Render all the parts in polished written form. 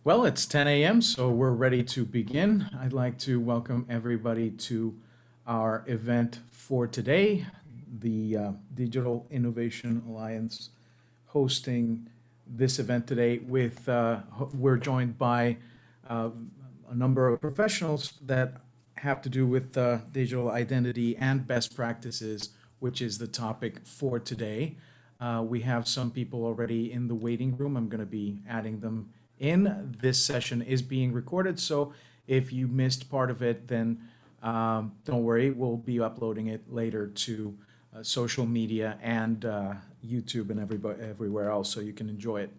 Well, it's 10 a.m., so we're ready to begin. I'd like to welcome everybody to our event for today, the Digital Innovation Alliance hosting this event today we're joined by uh, a number of professionals that have to do with digital identity and best practices, which is the topic for today. We have some people already in the waiting room. I'm going to be adding them in. This session is being recorded, so if you missed part of it, then don't worry, we'll be uploading it later to social media and YouTube and everywhere else, so you can enjoy it.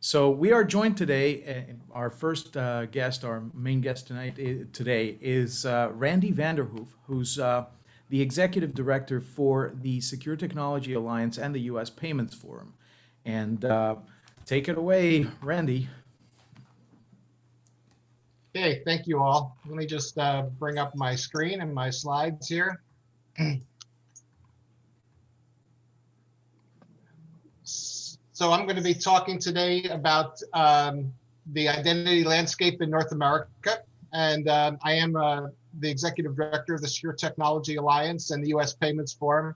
So we are joined today. Our first guest, our main guest today is Randy Vanderhoof, who's the executive director for the Secure Technology Alliance and the U.S. Payments Forum. And take it away, Randy. Okay, thank you all. Let me just bring up my screen and my slides here. So I'm going to be talking today about the identity landscape in North America. And I am the executive director of the Secure Technology Alliance and the U.S. Payments Forum.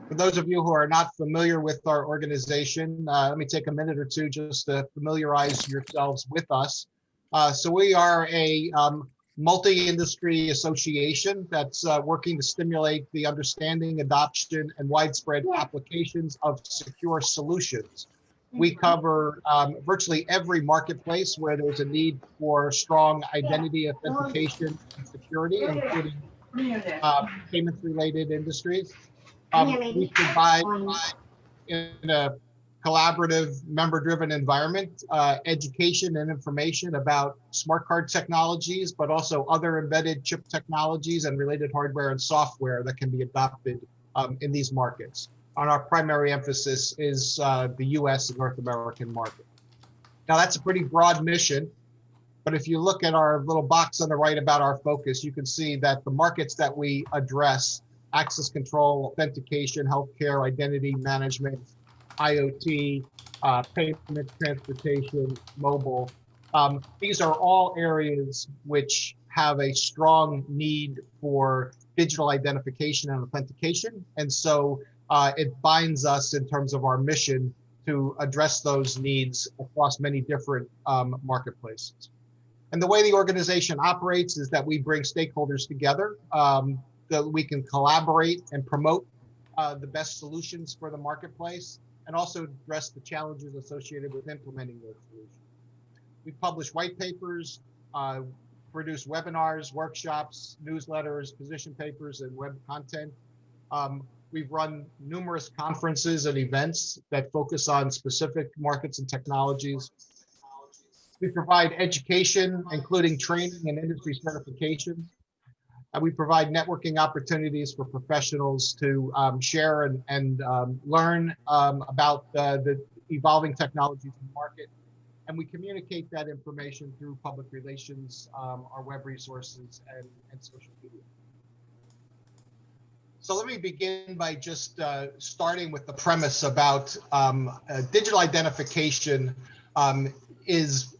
For those of you who are not familiar with our organization, let me take a minute or two just to familiarize yourselves with us. So we are a multi-industry association that's working to stimulate the understanding, adoption, and widespread applications of secure solutions. We cover virtually every marketplace where there's a need for strong identity authentication and security, including payments-related industries. We provide in a collaborative, member-driven environment, education and information about smart card technologies, but also other embedded chip technologies and related hardware and software that can be adopted in these markets. And our primary emphasis is the US and North American market. Now that's a pretty broad mission, but if you look at our little box on the right about our focus, you can see that the markets that we address, access control, authentication, healthcare, identity management, IoT, payment, transportation, mobile. These are all areas which have a strong need for digital identification and authentication. And so it binds us in terms of our mission to address those needs across many different marketplaces. And the way the organization operates is that we bring stakeholders together, that we can collaborate and promote the best solutions for the marketplace, and also address the challenges associated with implementing those solutions. We publish white papers, produce webinars, workshops, newsletters, position papers, and web content. We've run numerous conferences and events that focus on specific markets and technologies. We provide education, including training and industry certification. We provide networking opportunities for professionals to share and learn about the evolving technologies in the market. And we communicate that information through public relations, our web resources, and social media. So let me begin by just starting with the premise about digital identification is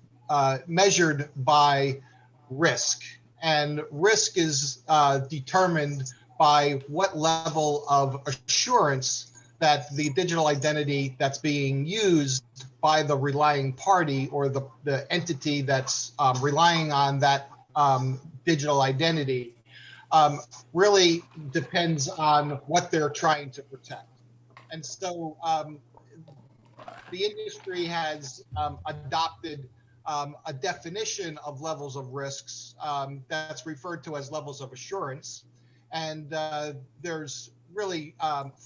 measured by risk. And risk is determined by what level of assurance that the digital identity that's being used by the relying party or the entity that's relying on that digital identity really depends on what they're trying to protect. And so the industry has adopted a definition of levels of risks that's referred to as levels of assurance. And there's really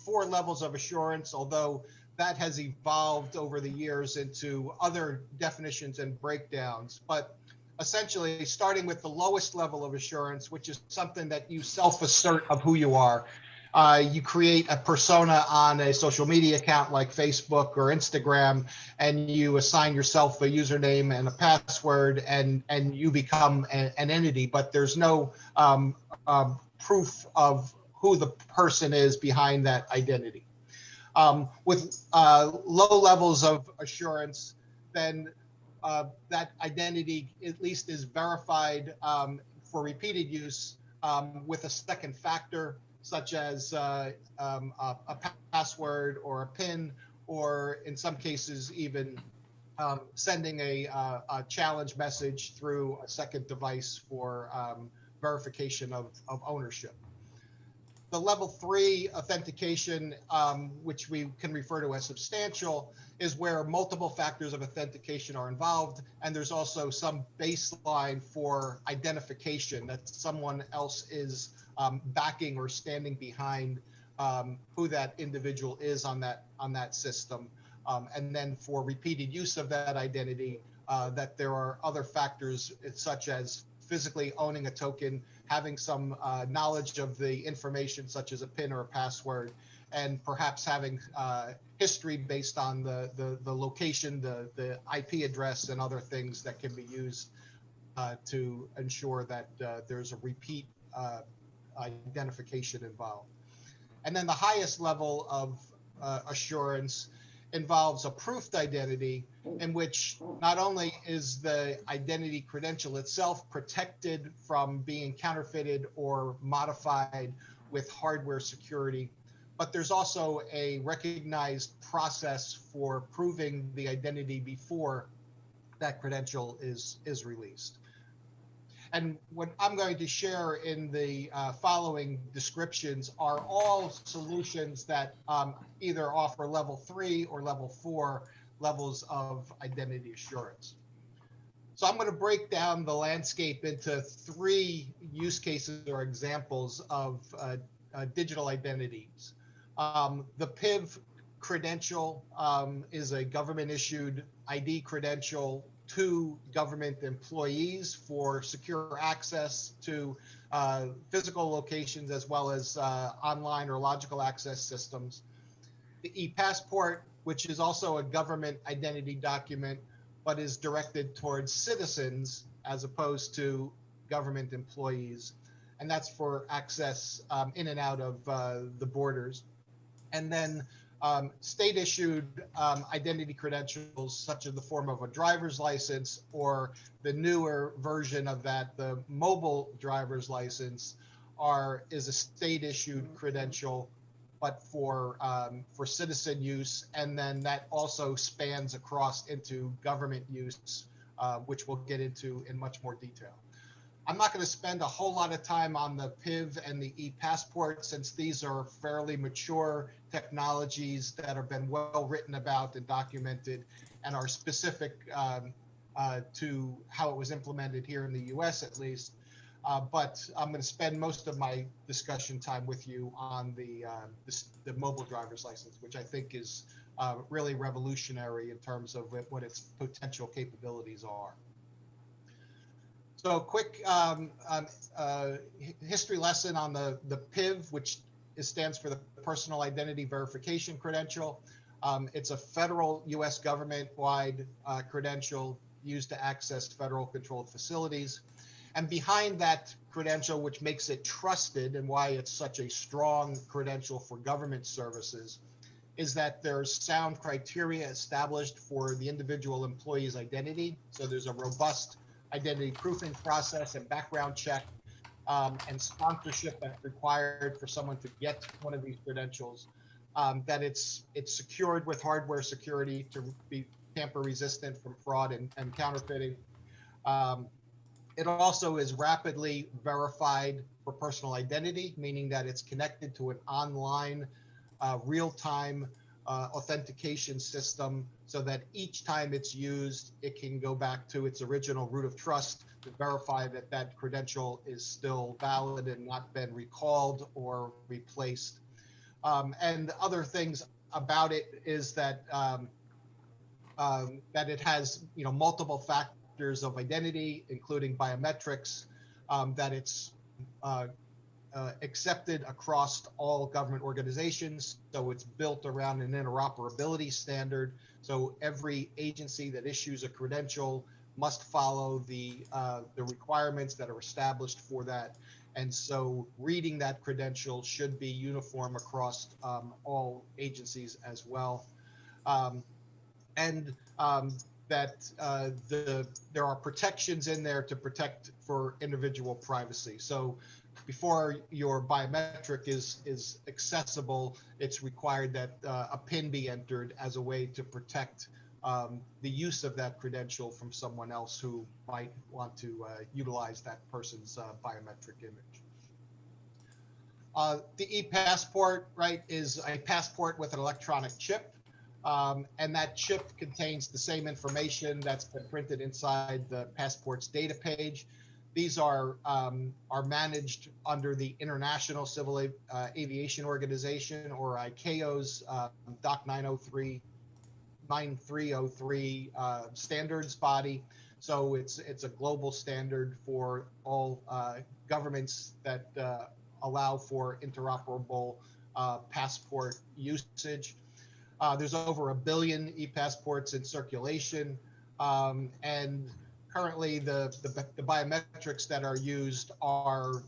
4 levels of assurance, although that has evolved over the years into other definitions and breakdowns. But essentially, starting with the lowest level of assurance, which is something that you self-assert of who you are. You create a persona on a social media account like Facebook or Instagram, and you assign yourself a username and a password, and you become an entity, but there's no proof of who the person is behind that identity. With low levels of assurance, then that identity at least is verified for repeated use with a second factor, such as a password or a PIN, or in some cases even sending a challenge message through a second device for verification of ownership. The level 3 authentication, which we can refer to as substantial, is where multiple factors of authentication are involved, and there's also some baseline for identification that someone else is backing or standing behind who that individual is on that system. And then for repeated use of that identity, that there are other factors such as physically owning a token, having some knowledge of the information such as a PIN or a password, and perhaps having history based on the location, the IP address, and other things that can be used to ensure that there's a repeat identification involved. And then the highest level of assurance involves a proofed identity, in which not only is the identity credential itself protected from being counterfeited or modified with hardware security, but there's also a recognized process for proving the identity before that credential is released. And what I'm going to share in the following descriptions are all solutions that either offer level 3 or level 4 levels of identity assurance. So I'm going to break down the landscape into 3 use cases or examples of digital identities. The PIV credential is a government issued ID credential to government employees for secure access to physical locations as well as online or logical access systems. The e-passport, which is also a government identity document, but is directed towards citizens as opposed to government employees. And that's for access in and out of the borders. And then state-issued identity credentials, such as the form of a driver's license, or the newer version of that, the mobile driver's license, is a state-issued credential, but for citizen use, and then that also spans across into government use, which we'll get into in much more detail. I'm not going to spend a whole lot of time on the PIV and the e-passport, since these are fairly mature technologies that have been well written about and documented and are specific to how it was implemented here in the US at least. But I'm going to spend most of my discussion time with you on the mobile driver's license, which I think is really revolutionary in terms of what its potential capabilities are. So a quick history lesson on the PIV, which stands for the Personal Identity Verification Credential. It's a federal US government-wide credential used to access federal controlled facilities. And behind that credential, which makes it trusted and why it's such a strong credential for government services, is that there's sound criteria established for the individual employee's identity. So there's a robust identity proofing process and background check and sponsorship that's required for someone to get one of these credentials, that it's secured with hardware security to be tamper resistant from fraud and counterfeiting. It also is rapidly verified for personal identity, meaning that it's connected to an online real-time authentication system, so that each time it's used, it can go back to its original root of trust to verify that that credential is still valid and not been recalled or replaced. And other things about it is that that it has multiple factors of identity, including biometrics, that it's accepted across all government organizations. So it's built around an interoperability standard. So every agency that issues a credential must follow the requirements that are established for that. And so reading that credential should be uniform across all agencies as well. that there are protections in there to protect for individual privacy. So before your biometric is accessible, it's required that a PIN be entered as a way to protect the use of that credential from someone else who might want to utilize that person's biometric image. The e-passport, right, is a passport with an electronic chip. And that chip contains the same information that's been printed inside the passport's data page. These are managed under the International Civil Aviation Organization, or ICAO's DOC 9303 standards body. So it's a global standard for all governments that allow for interoperable passport usage. There's over 1 billion e-passports in circulation, and currently the biometrics that are used are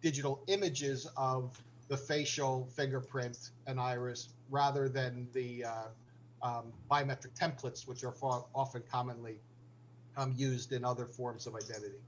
digital images of the facial, fingerprint, and iris, rather than the biometric templates, which are often commonly used in other forms of identity.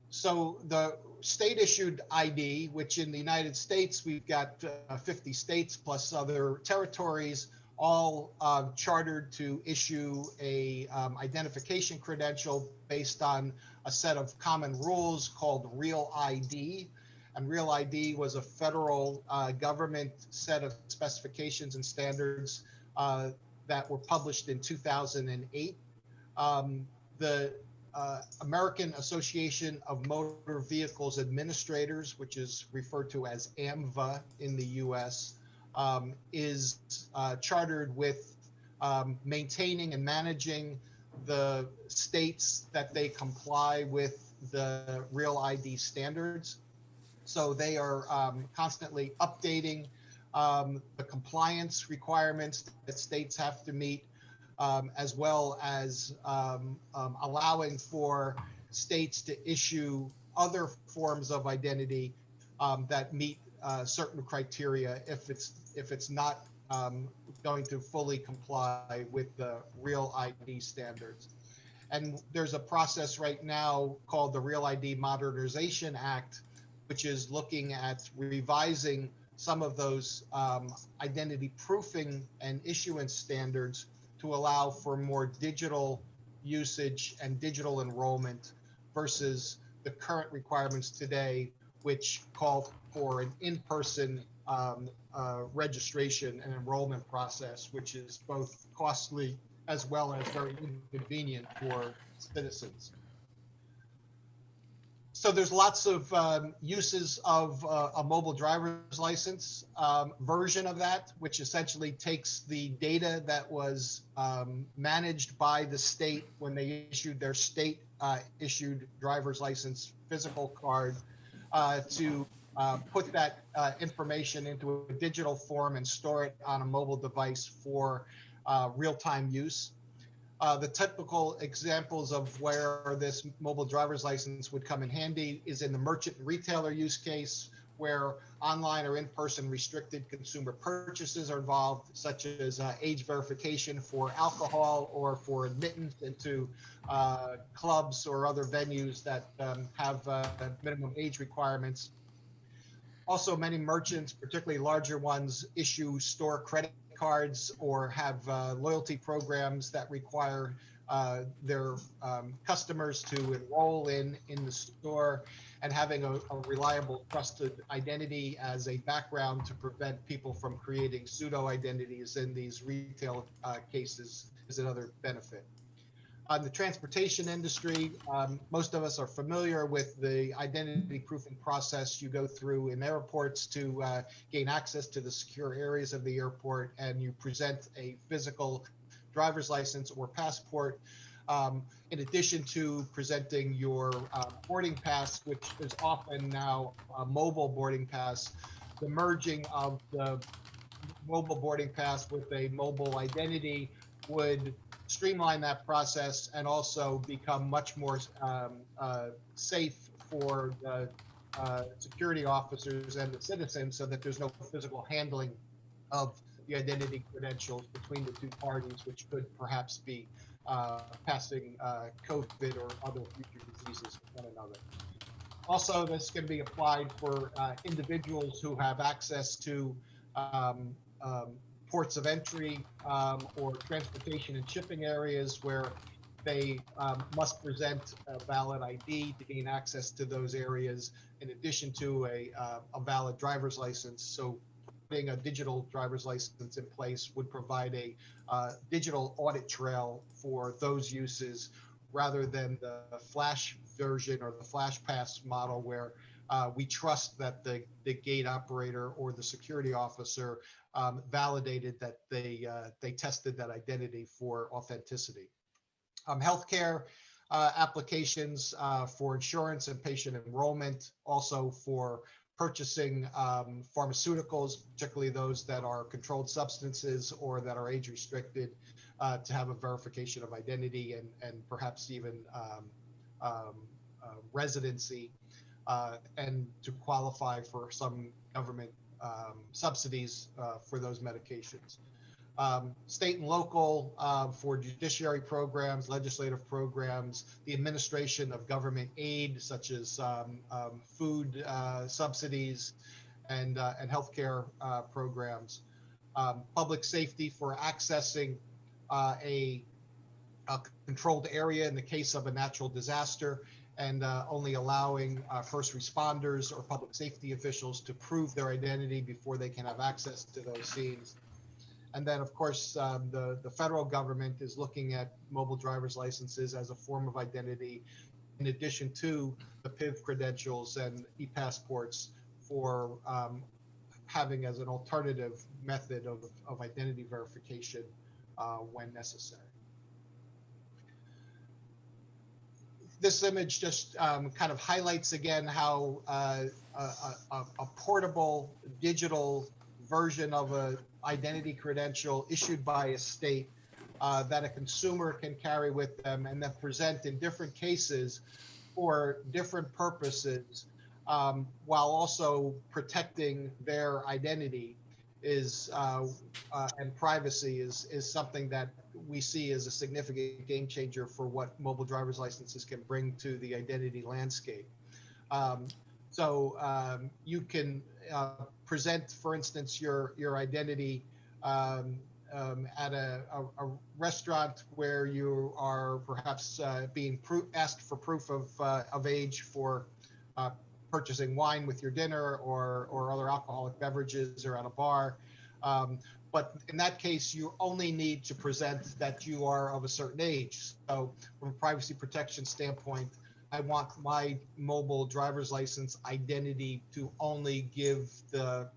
So the state-issued ID, which in the United States, we've got 50 states plus other territories, all chartered to issue a identification credential based on a set of common rules called Real ID. And Real ID was a federal government set of specifications and standards that were published in 2008. The American Association of Motor Vehicles Administrators, which is referred to as AMVA in the US, is chartered with maintaining and managing the states that they comply with the Real ID standards. So they are constantly updating the compliance requirements that states have to meet, as well as allowing for states to issue other forms of identity that meet certain criteria if it's not going to fully comply with the Real ID standards. And there's a process right now called the Real ID Modernization Act, which is looking at revising some of those identity proofing and issuance standards to allow for more digital usage and digital enrollment versus the current requirements today, which call for an in-person registration and enrollment process, which is both costly as well as very inconvenient for citizens. So there's lots of uses of a mobile driver's license version of that, which essentially takes the data that was managed by the state when they issued their state issued driver's license physical card to put that information into a digital form and store it on a mobile device for real-time use. The typical examples of where this mobile driver's license would come in handy is in the merchant and retailer use case, where online or in-person restricted consumer purchases are involved, such as age verification for alcohol or for admittance into clubs or other venues that have minimum age requirements. Also, many merchants, particularly larger ones, issue store credit cards or have loyalty programs that require their customers to enroll in the store, and having a reliable, trusted identity as a background to prevent people from creating pseudo identities in these retail cases is another benefit. On the transportation industry, most of us are familiar with the identity proofing process you go through in airports to gain access to the secure areas of the airport, and you present a physical driver's license or passport, in addition to presenting your boarding pass, which is often now a mobile boarding pass. The merging of the mobile boarding pass with a mobile identity would streamline that process and also become much more safe for the security officers and the citizens, so that there's no physical handling of the identity credentials between the two parties, which could perhaps be passing COVID or other future diseases with one another. Also, this can be applied for individuals who have access to um, um, ports of entry or transportation and shipping areas where they must present a valid ID to gain access to those areas, in addition to a valid driver's license. So putting a digital driver's license in place would provide a digital audit trail for those uses rather than the flash version or the flash pass model where we trust that the gate operator or the security officer validated that they tested that identity for authenticity. Healthcare applications for insurance and patient enrollment, also for purchasing pharmaceuticals, particularly those that are controlled substances or that are age restricted, to have a verification of identity and perhaps even um, residency, and to qualify for some government subsidies for those medications. State and local for judiciary programs, legislative programs, the administration of government aid, such as food subsidies and healthcare programs. Public safety for accessing a controlled area in the case of a natural disaster, and only allowing first responders or public safety officials to prove their identity before they can have access to those scenes. And then, of course, the federal government is looking at mobile driver's licenses as a form of identity, in addition to the PIV credentials and e-passports for having as an alternative method of identity verification when necessary. This image just kind of highlights again how a portable digital version of an identity credential issued by a state that a consumer can carry with them and then present in different cases for different purposes, while also protecting their identity is and privacy is something that we see as a significant game changer for what mobile driver's licenses can bring to the identity landscape. You can present, for instance, your identity at a restaurant where you are perhaps being asked for proof of age for purchasing wine with your dinner or other alcoholic beverages, or at a bar. But in that case, you only need to present that you are of a certain age. So from a privacy protection standpoint, I want my mobile driver's license identity to only give the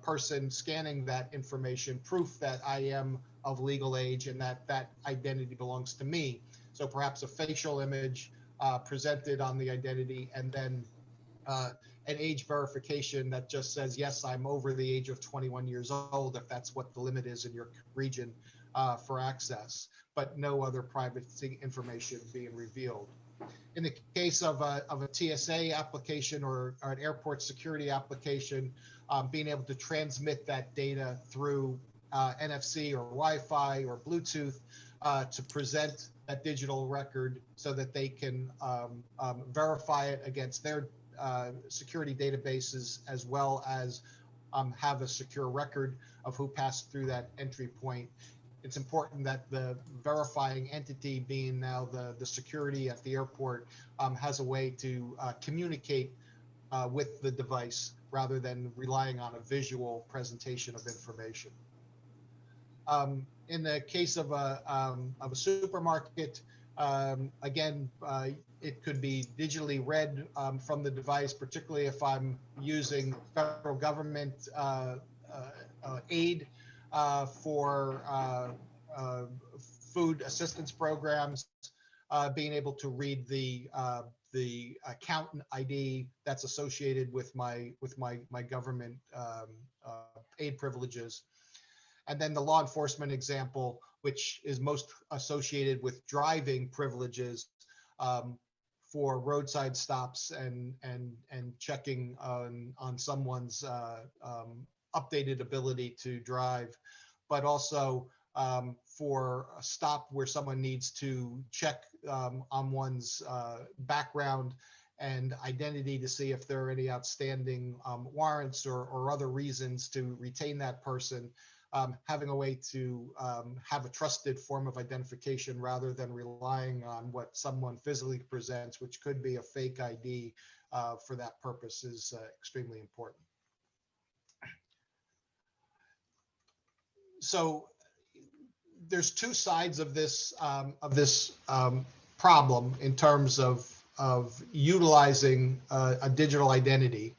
person scanning that information proof that I am of legal age and that identity belongs to me. So perhaps a facial image presented on the identity, and then an age verification that just says, yes, I'm over the age of 21 years old, if that's what the limit is in your region for access, but no other privacy information being revealed. In the case of a TSA application or an airport security application, being able to transmit that data through NFC or Wi-Fi or Bluetooth to present that digital record so that they can verify it against their security databases, as well as have a secure record of who passed through that entry point. It's important that the verifying entity, being now the security at the airport, has a way to communicate with the device rather than relying on a visual presentation of information. In the case of a supermarket, again, it could be digitally read from the device, particularly if I'm using federal government aid for food assistance programs, being able to read the account ID that's associated with my government aid privileges. And then the law enforcement example, which is most associated with driving privileges for roadside stops and checking on someone's updated ability to drive. but also for a stop where someone needs to check on one's background and identity to see if there are any outstanding warrants or other reasons to retain that person. Having a way to have a trusted form of identification rather than relying on what someone physically presents, which could be a fake ID for that purpose, is extremely important. So there's two sides of this problem in terms of utilizing a digital identity.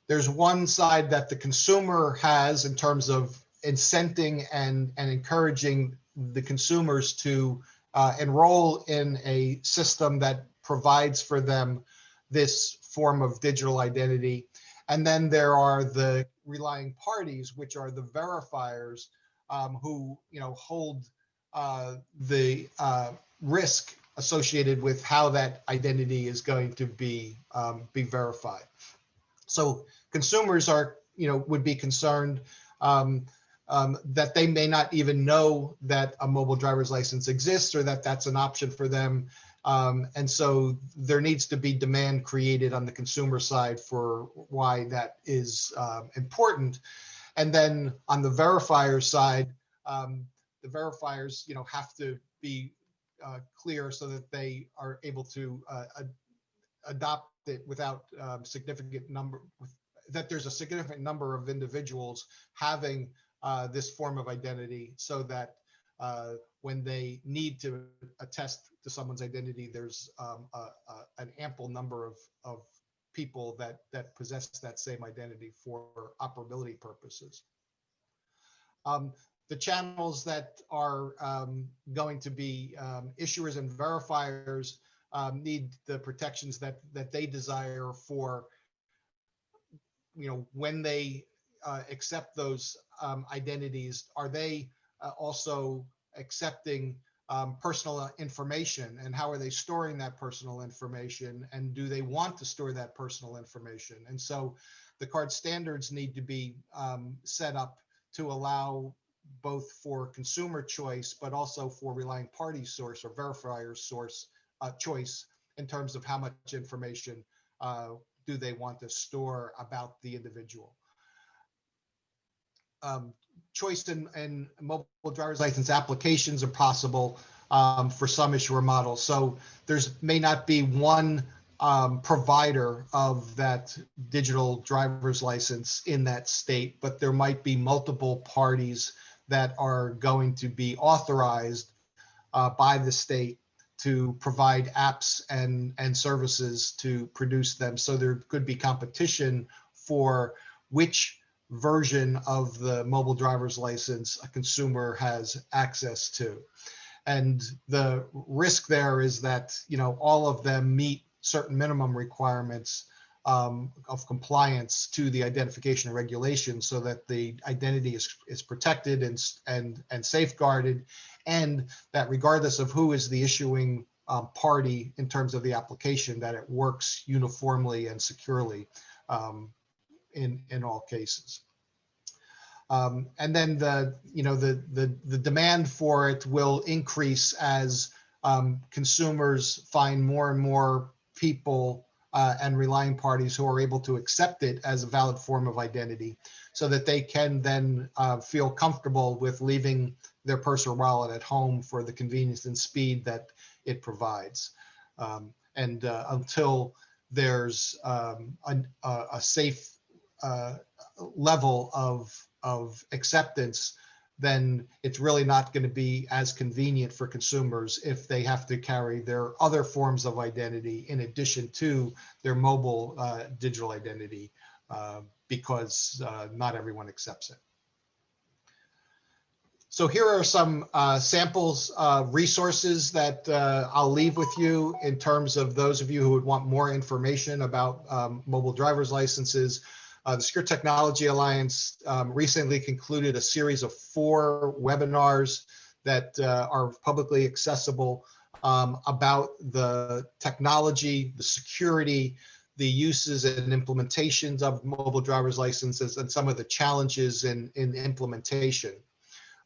There's one side that the consumer has in terms of incenting and encouraging the consumers to enroll in a system that provides for them this form of digital identity. And then there are the relying parties, which are the verifiers, who hold the risk associated with how that identity is going to be verified. So consumers are would be concerned that they may not even know that a mobile driver's license exists or that that's an option for them. And so there needs to be demand created on the consumer side for why that is important. And then on the verifier side, the verifiers have to be clear so that they are able to adopt it without that there's a significant number of individuals having this form of identity, so that when they need to attest to someone's identity, there's an ample number of people that possess that same identity for operability purposes. The channels that are going to be issuers and verifiers need the protections that they desire for, when they accept those identities. Are they also accepting personal information, and how are they storing that personal information, and do they want to store that personal information? And so the card standards need to be set up to allow both for consumer choice, but also for relying party source or verifier source choice in terms of how much information do they want to store about the individual. Choice in mobile driver's license applications are possible for some issuer models. So there's may not be one provider of that digital driver's license in that state, but there might be multiple parties that are going to be authorized by the state to provide apps and services to produce them. So there could be competition for which version of the mobile driver's license a consumer has access to. And the risk there is that, all of them meet certain minimum requirements of compliance to the identification regulation, so that the identity is protected and safeguarded, and that regardless of who is the issuing party in terms of the application, that it works uniformly and securely in all cases. And then the demand for it will increase as consumers find more and more people and relying parties who are able to accept it as a valid form of identity, so that they can then feel comfortable with leaving their purse or wallet at home for the convenience and speed that it provides. And until there's a safe level of acceptance, then it's really not going to be as convenient for consumers if they have to carry their other forms of identity in addition to their mobile digital identity, because not everyone accepts it. So here are some samples resources that I'll leave with you in terms of those of you who would want more information about mobile driver's licenses. The Secure Technology Alliance recently concluded a series of 4 webinars that are publicly accessible about the technology, the security, the uses and implementations of mobile driver's licenses, and some of the challenges in implementation.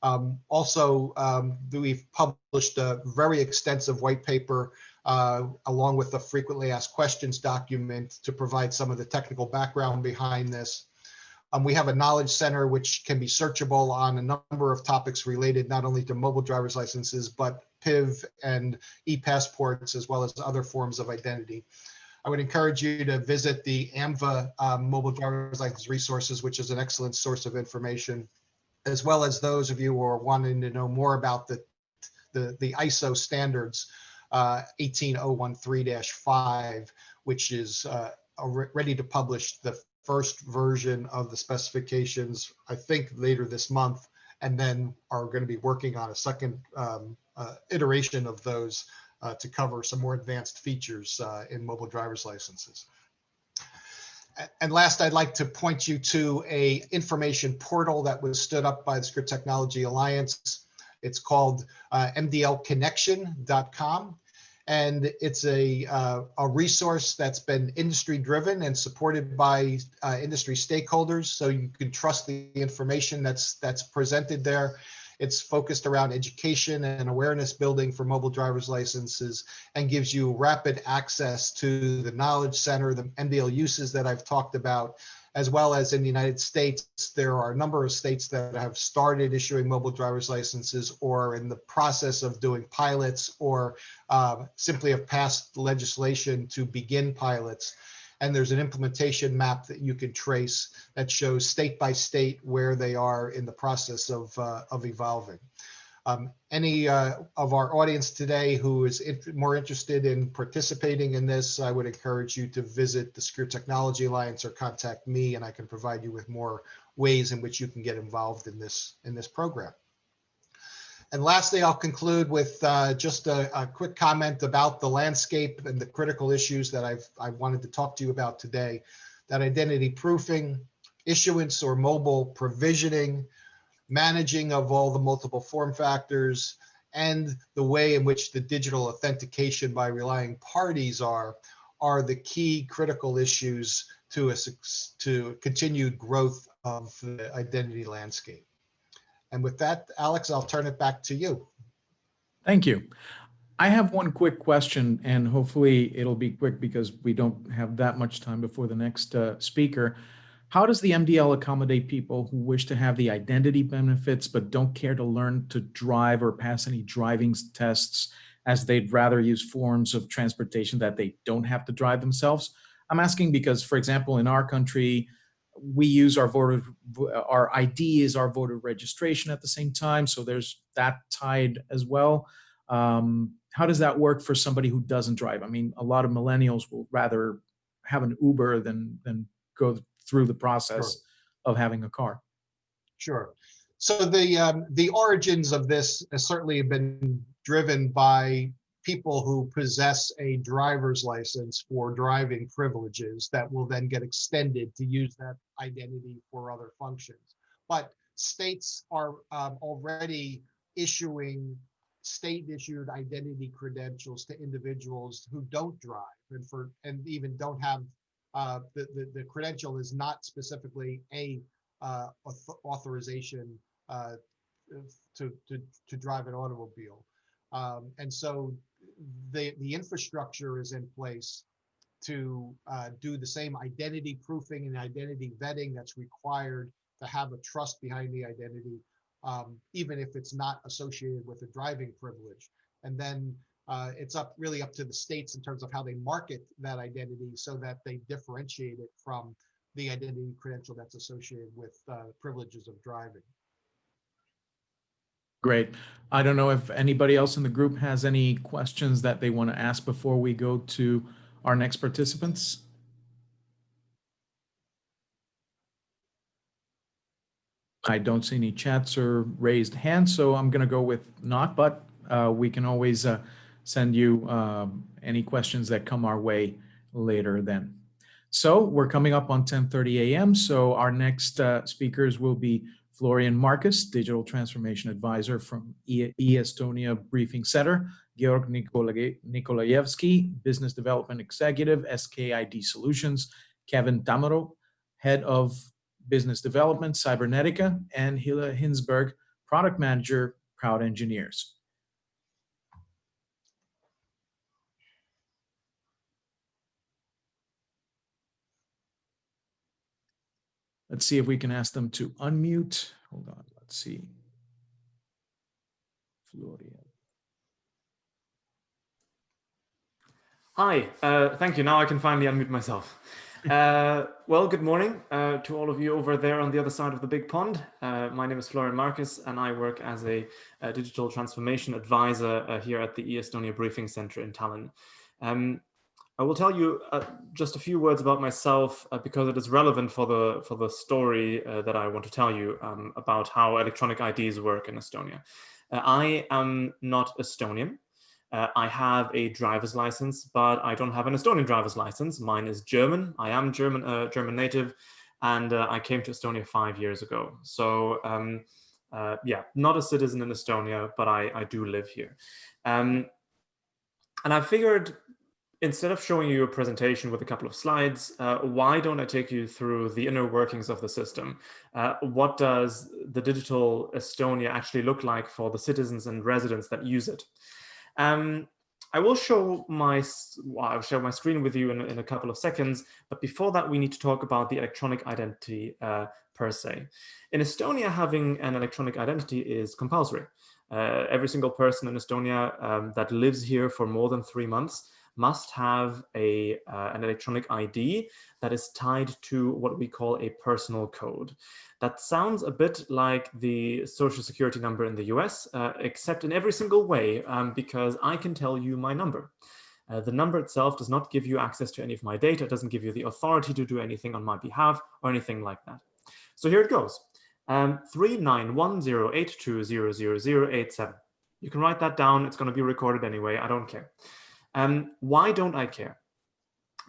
We've published a very extensive white paper along with the frequently asked questions document to provide some of the technical background behind this. We have a knowledge center which can be searchable on a number of topics related not only to mobile driver's licenses, but PIV and e-passports, as well as other forms of identity. I would encourage you to visit the AMVA mobile driver's license resources, which is an excellent source of information, as well as those of you who are wanting to know more about the ISO standards 18013-5, which is ready to publish the first version of the specifications, I think later this month, and then are going to be working on a second iteration of those to cover some more advanced features in mobile driver's licenses. And last, I'd like to point you to a information portal that was stood up by the Secure Technology Alliance. It's called mdlconnection.com. And it's a resource that's been industry driven and supported by industry stakeholders. So you can trust the information that's presented there. It's focused around education and awareness building for mobile driver's licenses and gives you rapid access to the knowledge center, the MDL uses that I've talked about, as well as in the United States. There are a number of states that have started issuing mobile driver's licenses or in the process of doing pilots or simply have passed legislation to begin pilots. And there's an implementation map that you can trace that shows state by state where they are in the process of evolving. Any of our audience today who is more interested in participating in this, I would encourage you to visit the Secure Technology Alliance or contact me, and I can provide you with more ways in which you can get involved in this program. And lastly, I'll conclude with just a quick comment about the landscape and the critical issues that I've wanted to talk to you about today. That identity proofing, issuance or mobile provisioning, managing of all the multiple form factors, and the way in which the digital authentication by relying parties are the key critical issues to continued growth of the identity landscape. And with that, Alex, I'll turn it back to you. Thank you. I have one quick question, and hopefully it'll be quick because we don't have that much time before the next speaker. How does the MDL accommodate people who wish to have the identity benefits but don't care to learn to drive or pass any driving tests, as they'd rather use forms of transportation that they don't have to drive themselves? I'm asking because, for example, in our country, we use our ID is our voter registration at the same time, so there's that tied as well. How does that work for somebody who doesn't drive? I mean, a lot of millennials will rather have an Uber than go through the process of having a car. Sure. So the origins of this has certainly been driven by people who possess a driver's license for driving privileges that will then get extended to use that identity for other functions. But states are already issuing state-issued identity credentials to individuals who don't drive and even don't have the credential is not specifically a authorization to drive an automobile. And so the infrastructure is in place to do the same identity proofing and identity vetting that's required to have a trust behind the identity, even if it's not associated with a driving privilege. And then it's really up to the states in terms of how they market that identity so that they differentiate it from the identity credential that's associated with privileges of driving. Great. I don't know if anybody else in the group has any questions that they want to ask before we go to our next participants. I don't see any chats or raised hands, so I'm going to go with not, but we can always send you any questions that come our way later then. So we're coming up on 10:30 a.m. So our next speakers will be Florian Marcus, Digital Transformation Advisor from e-Estonia Briefing Center, Georg Nikolajevski, Business Development Executive, SKID Solutions, Kevin Tamaro, Head of Business Development, Cybernetica, and Hille Hinsberg, product manager, proud engineers. Let's see if we can ask them to unmute. Hold on, let's see. Florian. Hi, thank you. Now I can finally unmute myself. Well, good morning to all of you over there on the other side of the big pond. My name is Florian Marcus, and I work as a digital transformation advisor here at the e-Estonia Briefing Center in Tallinn. I will tell you just a few words about myself because it is relevant for the story that I want to tell you about how electronic IDs work in Estonia. I am not Estonian. I have a driver's license, but I don't have an Estonian driver's license. Mine is German. I am German native, and I came to Estonia 5 years ago. So yeah, not a citizen in Estonia, but I do live here. And I figured, instead of showing you a presentation with a couple of slides, why don't I take you through the inner workings of the system? What does the digital Estonia actually look like for the citizens and residents that use it? I will show I'll share my screen with you in a couple of seconds, but before that we need to talk about the electronic identity per se. In Estonia, having an electronic identity is compulsory. Every single person in Estonia that lives here for more than 3 months must have an electronic ID that is tied to what we call a personal code. That sounds a bit like the social security number in the US, except in every single way, because I can tell you my number. The number itself does not give you access to any of my data. It doesn't give you the authority to do anything on my behalf or anything like that. So here it goes. 391082000087. You can write that down. It's going to be recorded anyway. I don't care. Why don't I care?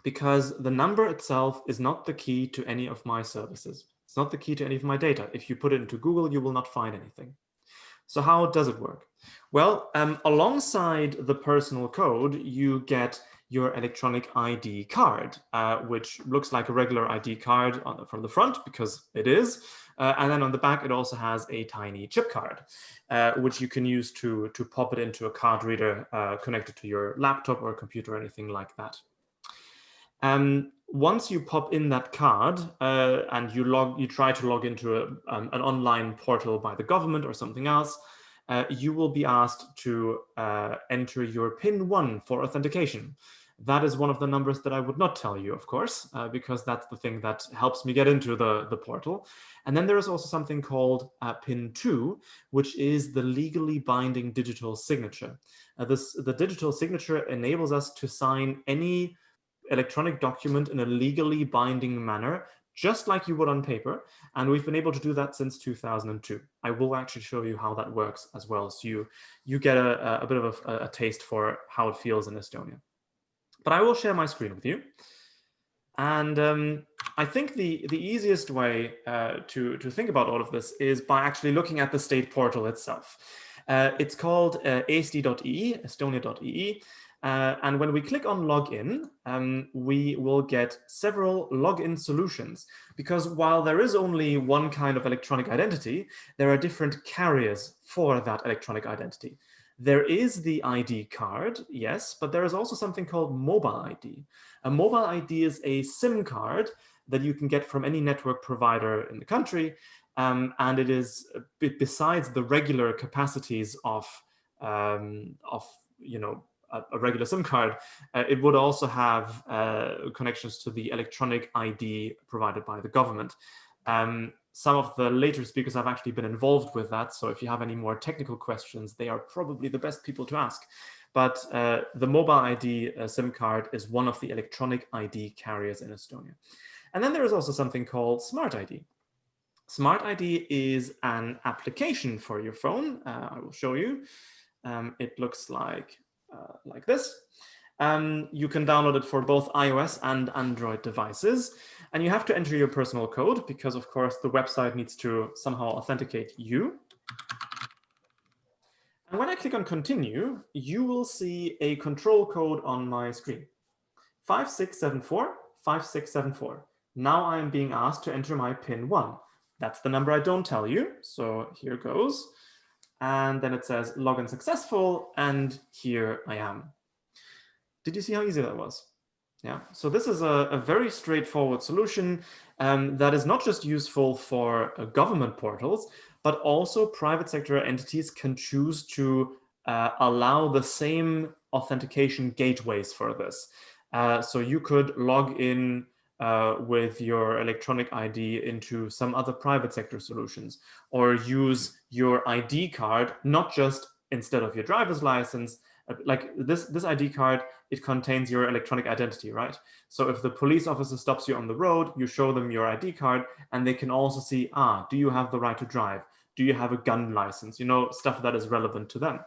Because the number itself is not the key to any of my services. It's not the key to any of my data. If you put it into Google, you will not find anything. So how does it work? Well, alongside the personal code, you get your electronic ID card, which looks like a regular ID card from the front, because it is. And then on the back, it also has a tiny chip card, which you can use to pop it into a card reader connected to your laptop or computer or anything like that. Once you pop in that card and you try to log into an online portal by the government or something else, you will be asked to enter your PIN 1 for authentication. That is one of the numbers that I would not tell you, of course, because that's the thing that helps me get into the portal. And then there is also something called PIN 2, which is the legally binding digital signature. The digital signature enables us to sign any electronic document in a legally binding manner, just like you would on paper. And we've been able to do that since 2002. I will actually show you how that works as well, so you get a bit of a taste for how it feels in Estonia. But I will share my screen with you. And I think the easiest way to think about all of this is by actually looking at the state portal itself. It's called eesti.ee, estonia.ee. And when we click on login, we will get several login solutions, because while there is only one kind of electronic identity, there are different carriers for that electronic identity. There is the ID card, yes, but there is also something called mobile ID. A mobile ID is a SIM card that you can get from any network provider in the country, and it is, besides the regular capacities of a regular SIM card, it would also have connections to the electronic ID provided by the government. Some of the later speakers have actually been involved with that, so if you have any more technical questions, they are probably the best people to ask. But the mobile ID SIM card is one of the electronic ID carriers in Estonia. And then there is also something called Smart ID. Smart ID is an application for your phone. I will show you. It looks like this. You can download it for both iOS and Android devices. And you have to enter your personal code because, of course, the website needs to somehow authenticate you. And when I click on continue, you will see a control code on my screen. 5674, 5674. Now I'm being asked to enter my PIN 1. That's the number I don't tell you. So here goes. and then it says login successful, and here I am. Did you see how easy that was? Yeah, so this is a very straightforward solution that is not just useful for government portals, but also private sector entities can choose to allow the same authentication gateways for this. So you could log in with your electronic ID into some other private sector solutions, or use your ID card, not just instead of your driver's license, like this ID card, it contains your electronic identity, right? So if the police officer stops you on the road, you show them your ID card, and they can also see, do you have the right to drive? Do you have a gun license? You know, stuff that is relevant to them.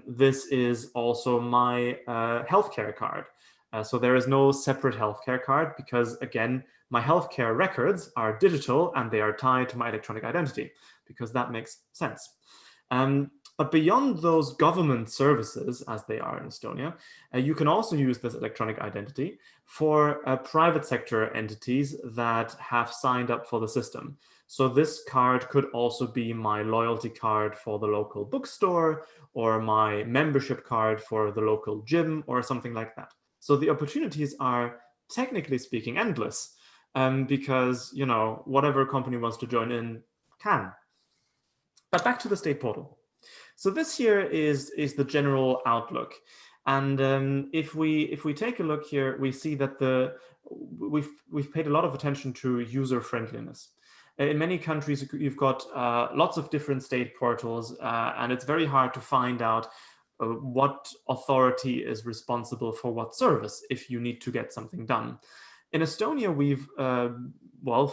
This is also my healthcare card. So there is no separate healthcare card because, again, my healthcare records are digital and they are tied to my electronic identity, because that makes sense. But beyond those government services, as they are in Estonia, you can also use this electronic identity for private sector entities that have signed up for the system. So this card could also be my loyalty card for the local bookstore, or my membership card for the local gym, or something like that. So the opportunities are, technically speaking, endless, because, you know, whatever company wants to join in can. But back to the state portal. So this here is the general outlook, and if we take a look here, we see that we've paid a lot of attention to user friendliness. In many countries, you've got lots of different state portals, and it's very hard to find out what authority is responsible for what service if you need to get something done. In Estonia, we've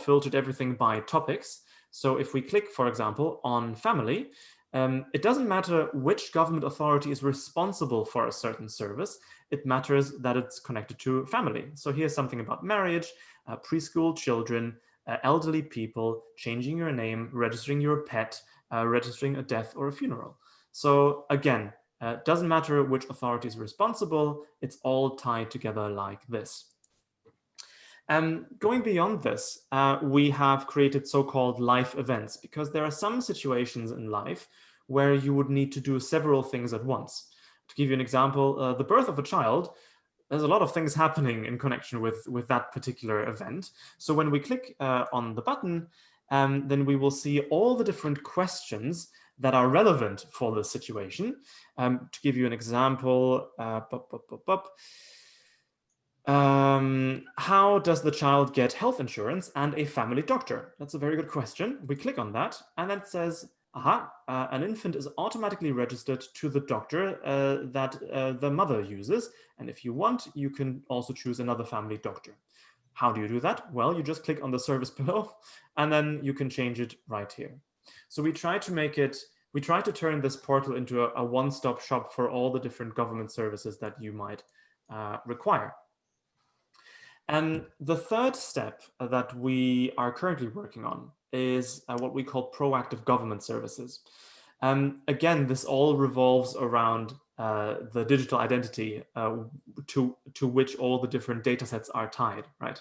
filtered everything by topics. So if we click, for example, on family, it doesn't matter which government authority is responsible for a certain service. It matters that it's connected to family. So here's something about marriage, preschool children, elderly people, changing your name, registering your pet, registering a death or a funeral. So again, it doesn't matter which authority is responsible. It's all tied together like this. Going beyond this, we have created so-called life events, because there are some situations in life where you would need to do several things at once. To give you an example, the birth of a child, there's a lot of things happening in connection with that particular event. So when we click on the button, then we will see all the different questions that are relevant for the situation. To give you an example, how does the child get health insurance and a family doctor? That's a very good question. We click on that, and then it says, an infant is automatically registered to the doctor that the mother uses. And if you want, you can also choose another family doctor. How do you do that? Well, you just click on the service below, and then you can change it right here. So we try to turn this portal into a one-stop shop for all the different government services that you might require. And the third step that we are currently working on is what we call proactive government services. Again, this all revolves around the digital identity to which all the different data sets are tied, right?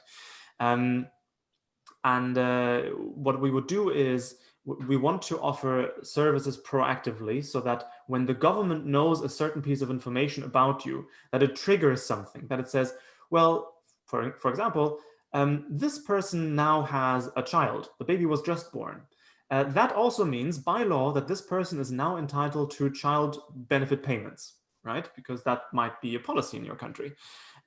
What we would do is we want to offer services proactively, so that when the government knows a certain piece of information about you, that it triggers something, that it says, well, for example, this person now has a child. The baby was just born. That also means by law that this person is now entitled to child benefit payments, right? Because that might be a policy in your country.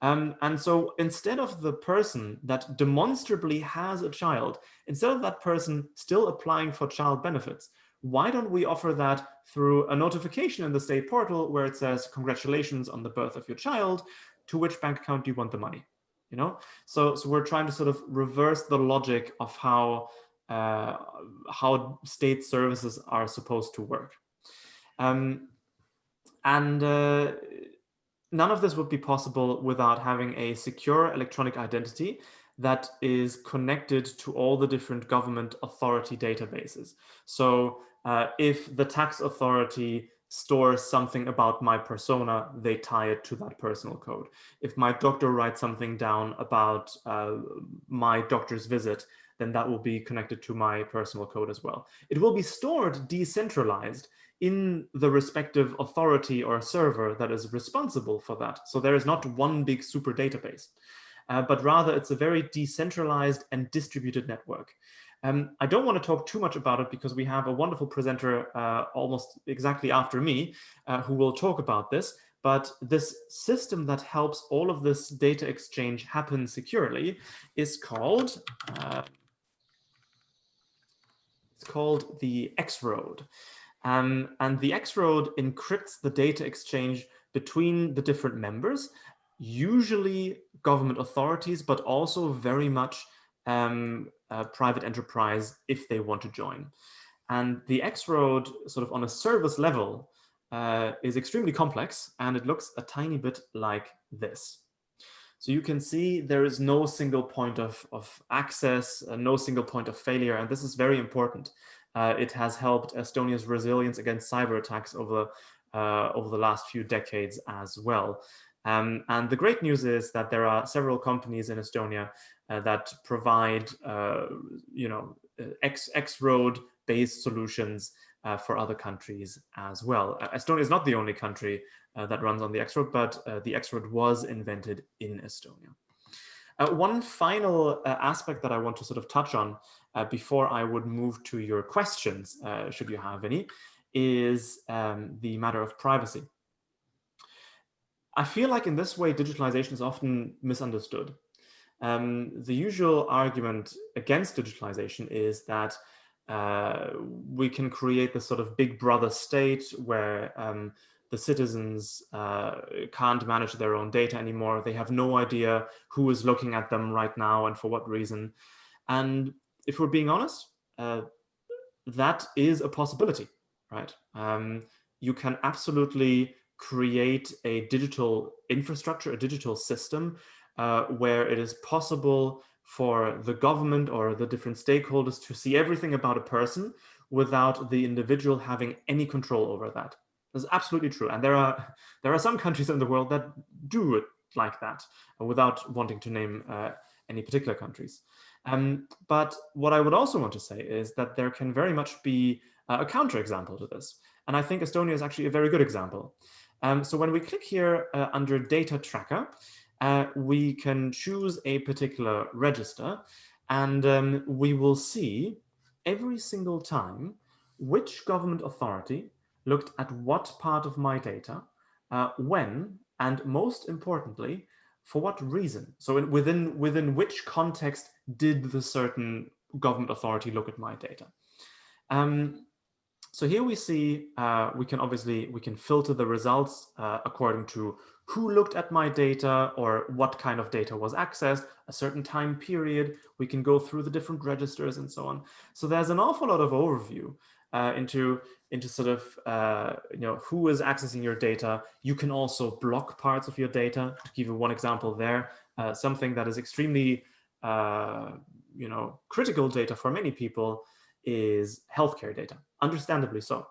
And so instead of the person that demonstrably has a child, instead of that person still applying for child benefits, why don't we offer that through a notification in the state portal where it says, congratulations on the birth of your child, to which bank account do you want the money? You know, so we're trying to sort of reverse the logic of how state services are supposed to work. None of this would be possible without having a secure electronic identity that is connected to all the different government authority databases. So if the tax authority stores something about my persona, they tie it to that personal code. If my doctor writes something down about my doctor's visit, then that will be connected to my personal code as well. It will be stored decentralized in the respective authority or server that is responsible for that. So there is not one big super database, but rather it's a very decentralized and distributed network. I don't want to talk too much about it because we have a wonderful presenter almost exactly after me who will talk about this. But this system that helps all of this data exchange happen securely is called the X-Road. And the X-Road encrypts the data exchange between the different members, usually government authorities, but also very much private enterprise if they want to join. And the X-Road, sort of on a service level, is extremely complex, and it looks a tiny bit like this. So you can see there is no single point of access, no single point of failure, and this is very important. It has helped Estonia's resilience against cyber attacks over the last few decades as well. And the great news is that there are several companies in Estonia that provide, X-Road-based solutions for other countries as well. Estonia is not the only country that runs on the X-Road, but the X-Road was invented in Estonia. One final aspect that I want to sort of touch on before I would move to your questions, should you have any, is the matter of privacy. I feel like in this way, digitalization is often misunderstood. The usual argument against digitalization is that we can create this sort of big brother state where the citizens can't manage their own data anymore. They have no idea who is looking at them right now and for what reason. And if we're being honest, that is a possibility, right? You can absolutely create a digital infrastructure, a digital system where it is possible for the government or the different stakeholders to see everything about a person without the individual having any control over that. That's absolutely true. And there are some countries in the world that do it like that, without wanting to name any particular countries. But what I would also want to say is that there can very much be a counterexample to this. And I think Estonia is actually a very good example. So when we click here under data tracker, we can choose a particular register, and we will see every single time which government authority looked at what part of my data, when, and most importantly, for what reason. So within which context did the certain government authority look at my data. So here we see, we can filter the results according to who looked at my data or what kind of data was accessed, a certain time period. We can go through the different registers and so on. So there's an awful lot of overview into sort of, who is accessing your data. You can also block parts of your data. To give you one example there, something that is extremely, critical data for many people is healthcare data, understandably so.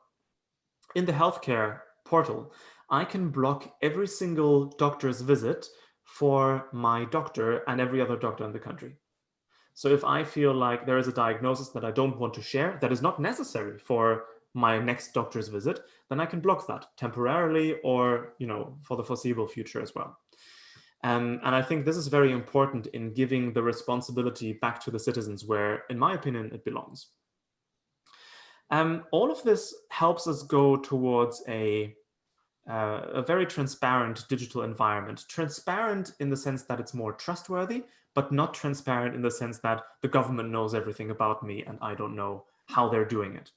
In the healthcare portal, I can block every single doctor's visit for my doctor and every other doctor in the country. So if I feel like there is a diagnosis that I don't want to share, that is not necessary for my next doctor's visit, then I can block that temporarily or, for the foreseeable future as well. And I think this is very important in giving the responsibility back to the citizens where, in my opinion, it belongs. All of this helps us go towards a very transparent digital environment. Transparent in the sense that it's more trustworthy, but not transparent in the sense that the government knows everything about me and I don't know how they're doing it.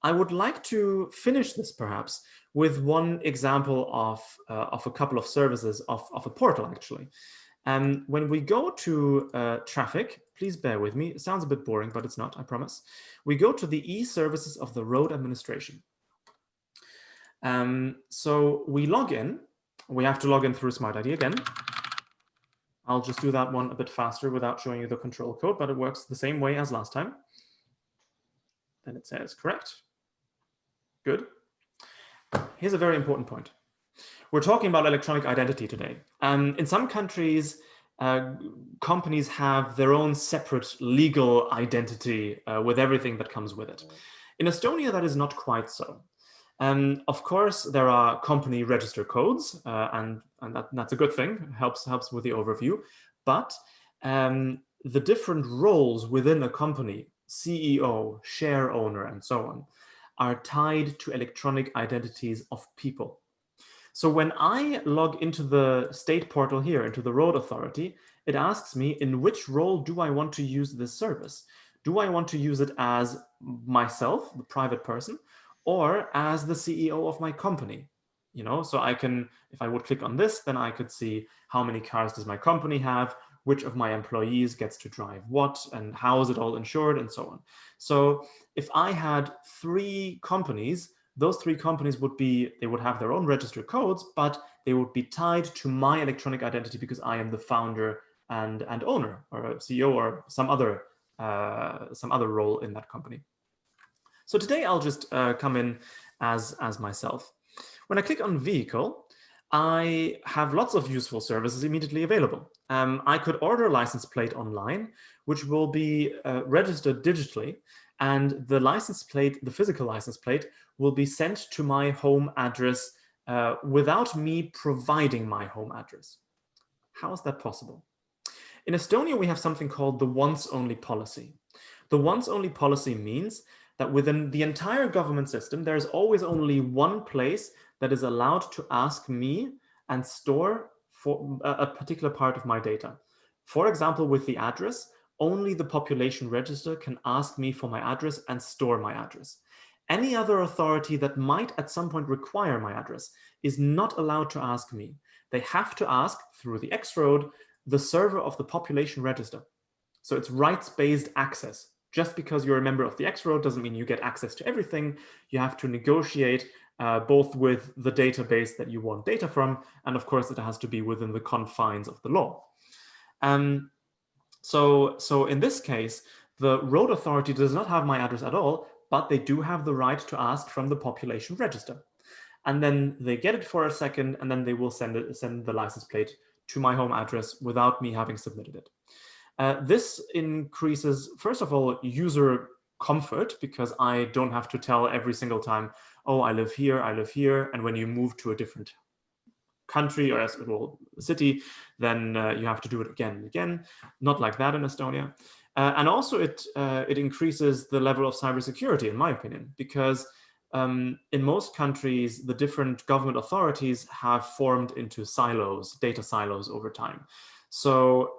I would like to finish this perhaps with one example of a couple of services of a portal actually. When we go to traffic, please bear with me. It sounds a bit boring, but it's not, I promise. We go to the e-services of the road administration. So we log in. We have to log in through Smart ID again. I'll just do that one a bit faster without showing you the control code, but it works the same way as last time. Then it says correct. Good. Here's a very important point. We're talking about electronic identity today. In some countries, companies have their own separate legal identity with everything that comes with it. In Estonia, that is not quite so. Of course, there are company register codes, and that's a good thing, helps with the overview. But the different roles within a company, CEO, share owner, and so on, are tied to electronic identities of people. So when I log into the state portal here, into the road authority, it asks me, in which role do I want to use this service? Do I want to use it as myself, the private person, or as the CEO of my company? You know, so I can, if I would click on this, then I could see how many cars does my company have, which of my employees gets to drive what, and how is it all insured, and so on. So if I had 3 companies, those 3 companies would have their own register codes, but they would be tied to my electronic identity because I am the founder and owner, or a CEO, or some other role in that company. So today I'll just come in as myself. When I click on vehicle, I have lots of useful services immediately available. I could order a license plate online, which will be registered digitally, and the license plate, the physical license plate, will be sent to my home address without me providing my home address. How is that possible? In Estonia, we have something called the once-only policy. The once-only policy means that within the entire government system, there is always only one place that is allowed to ask me and store for a particular part of my data. For example, with the address, only the population register can ask me for my address and store my address. Any other authority that might at some point require my address is not allowed to ask me. They have to ask, through the X-Road, the server of the population register. So it's rights-based access. Just because you're a member of the X-Road doesn't mean you get access to everything. You have to negotiate both with the database that you want data from, and of course it has to be within the confines of the law. So in this case, the road authority does not have my address at all, but they do have the right to ask from the population register. And then they get it for a second, and then they will send the license plate to my home address without me having submitted it. This increases, first of all, user comfort, because I don't have to tell every single time, oh, I live here, and when you move to a different country or city, then you have to do it again and again. Not like that in Estonia. And also it increases the level of cybersecurity, in my opinion, because in most countries, the different government authorities have formed into silos, data silos over time. So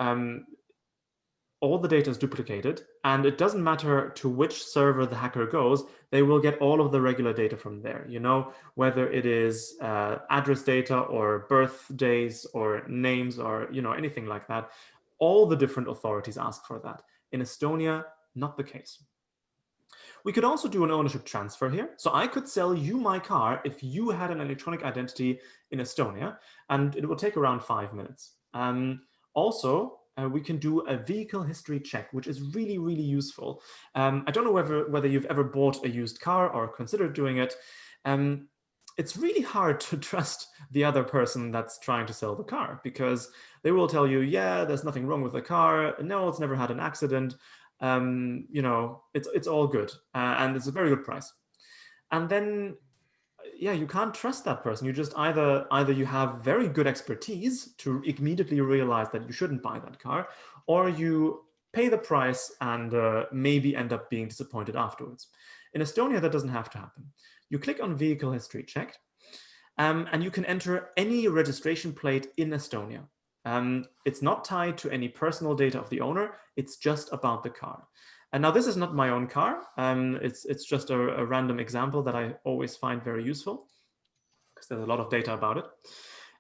all the data is duplicated, and it doesn't matter to which server the hacker goes, they will get all of the regular data from there, you know, whether it is address data or birthdays or names or, you know, anything like that. All the different authorities ask for that. In Estonia, not the case. We could also do an ownership transfer here. So I could sell you my car if you had an electronic identity in Estonia, and it will take around 5 minutes. Also, we can do a vehicle history check, which is really, really useful. I don't know whether you've ever bought a used car or considered doing it. It's really hard to trust the other person that's trying to sell the car, because they will tell you, yeah, there's nothing wrong with the car. No, it's never had an accident. You know, it's all good. And it's a very good price. And then, yeah, you can't trust that person. You just either you have very good expertise to immediately realize that you shouldn't buy that car, or you pay the price and maybe end up being disappointed afterwards. In Estonia, that doesn't have to happen. You click on vehicle history checked, and you can enter any registration plate in Estonia. It's not tied to any personal data of the owner. It's just about the car. And now this is not my own car. It's just a random example that I always find very useful, because there's a lot of data about it.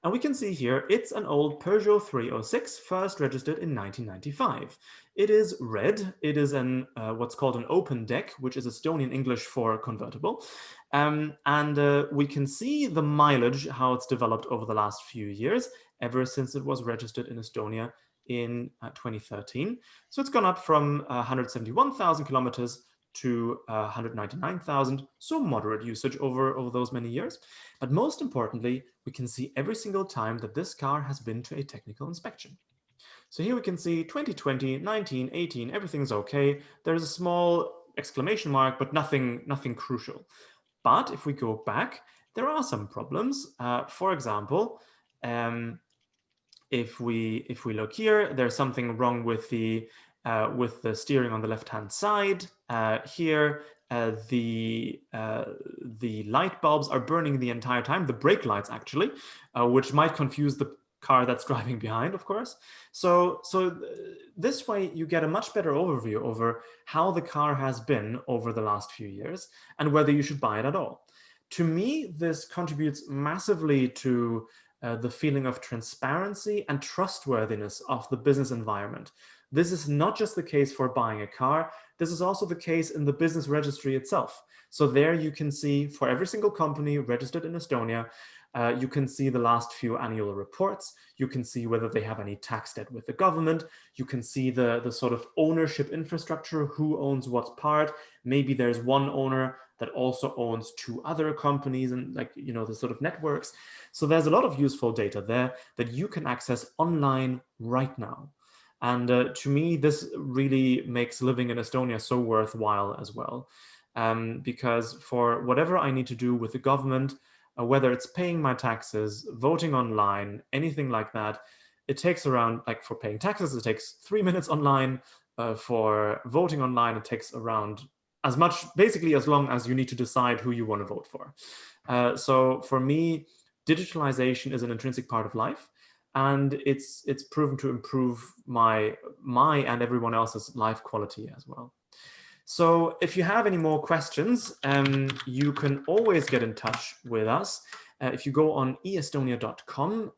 And we can see here, it's an old Peugeot 306, first registered in 1995. It is red. It is an what's called an open deck, which is Estonian English for convertible. And we can see the mileage, how it's developed over the last few years, ever since it was registered in Estonia in 2013. So it's gone up from 171,000 kilometers to 199,000, so moderate usage over those many years. But most importantly, we can see every single time that this car has been to a technical inspection. So here we can see 2020, 19, 18, everything's okay. There's a small exclamation mark, but nothing crucial. But if we go back, there are some problems. For example, if we look here, there's something wrong with the steering on the left-hand side. Here, the light bulbs are burning the entire time, the brake lights actually, which might confuse the car that's driving behind, of course. So this way you get a much better overview over how the car has been over the last few years and whether you should buy it at all. To me, this contributes massively to the feeling of transparency and trustworthiness of the business environment. This is not just the case for buying a car, this is also the case in the business registry itself. So there you can see for every single company registered in Estonia, you can see the last few annual reports. You can see whether they have any tax debt with the government. You can see the sort of ownership infrastructure, who owns what part. Maybe there's one owner that also owns two other companies and the sort of networks. So there's a lot of useful data there that you can access online right now. And to me, this really makes living in Estonia so worthwhile as well. Because for whatever I need to do with the government, whether it's paying my taxes, voting online, anything like that, it takes around, for paying taxes, it takes 3 minutes online. For voting online, it takes around as much, basically as long as you need to decide who you want to vote for. So for me, digitalization is an intrinsic part of life, and it's proven to improve my and everyone else's life quality as well. So if you have any more questions, you can always get in touch with us. If you go on e-Estonia.com,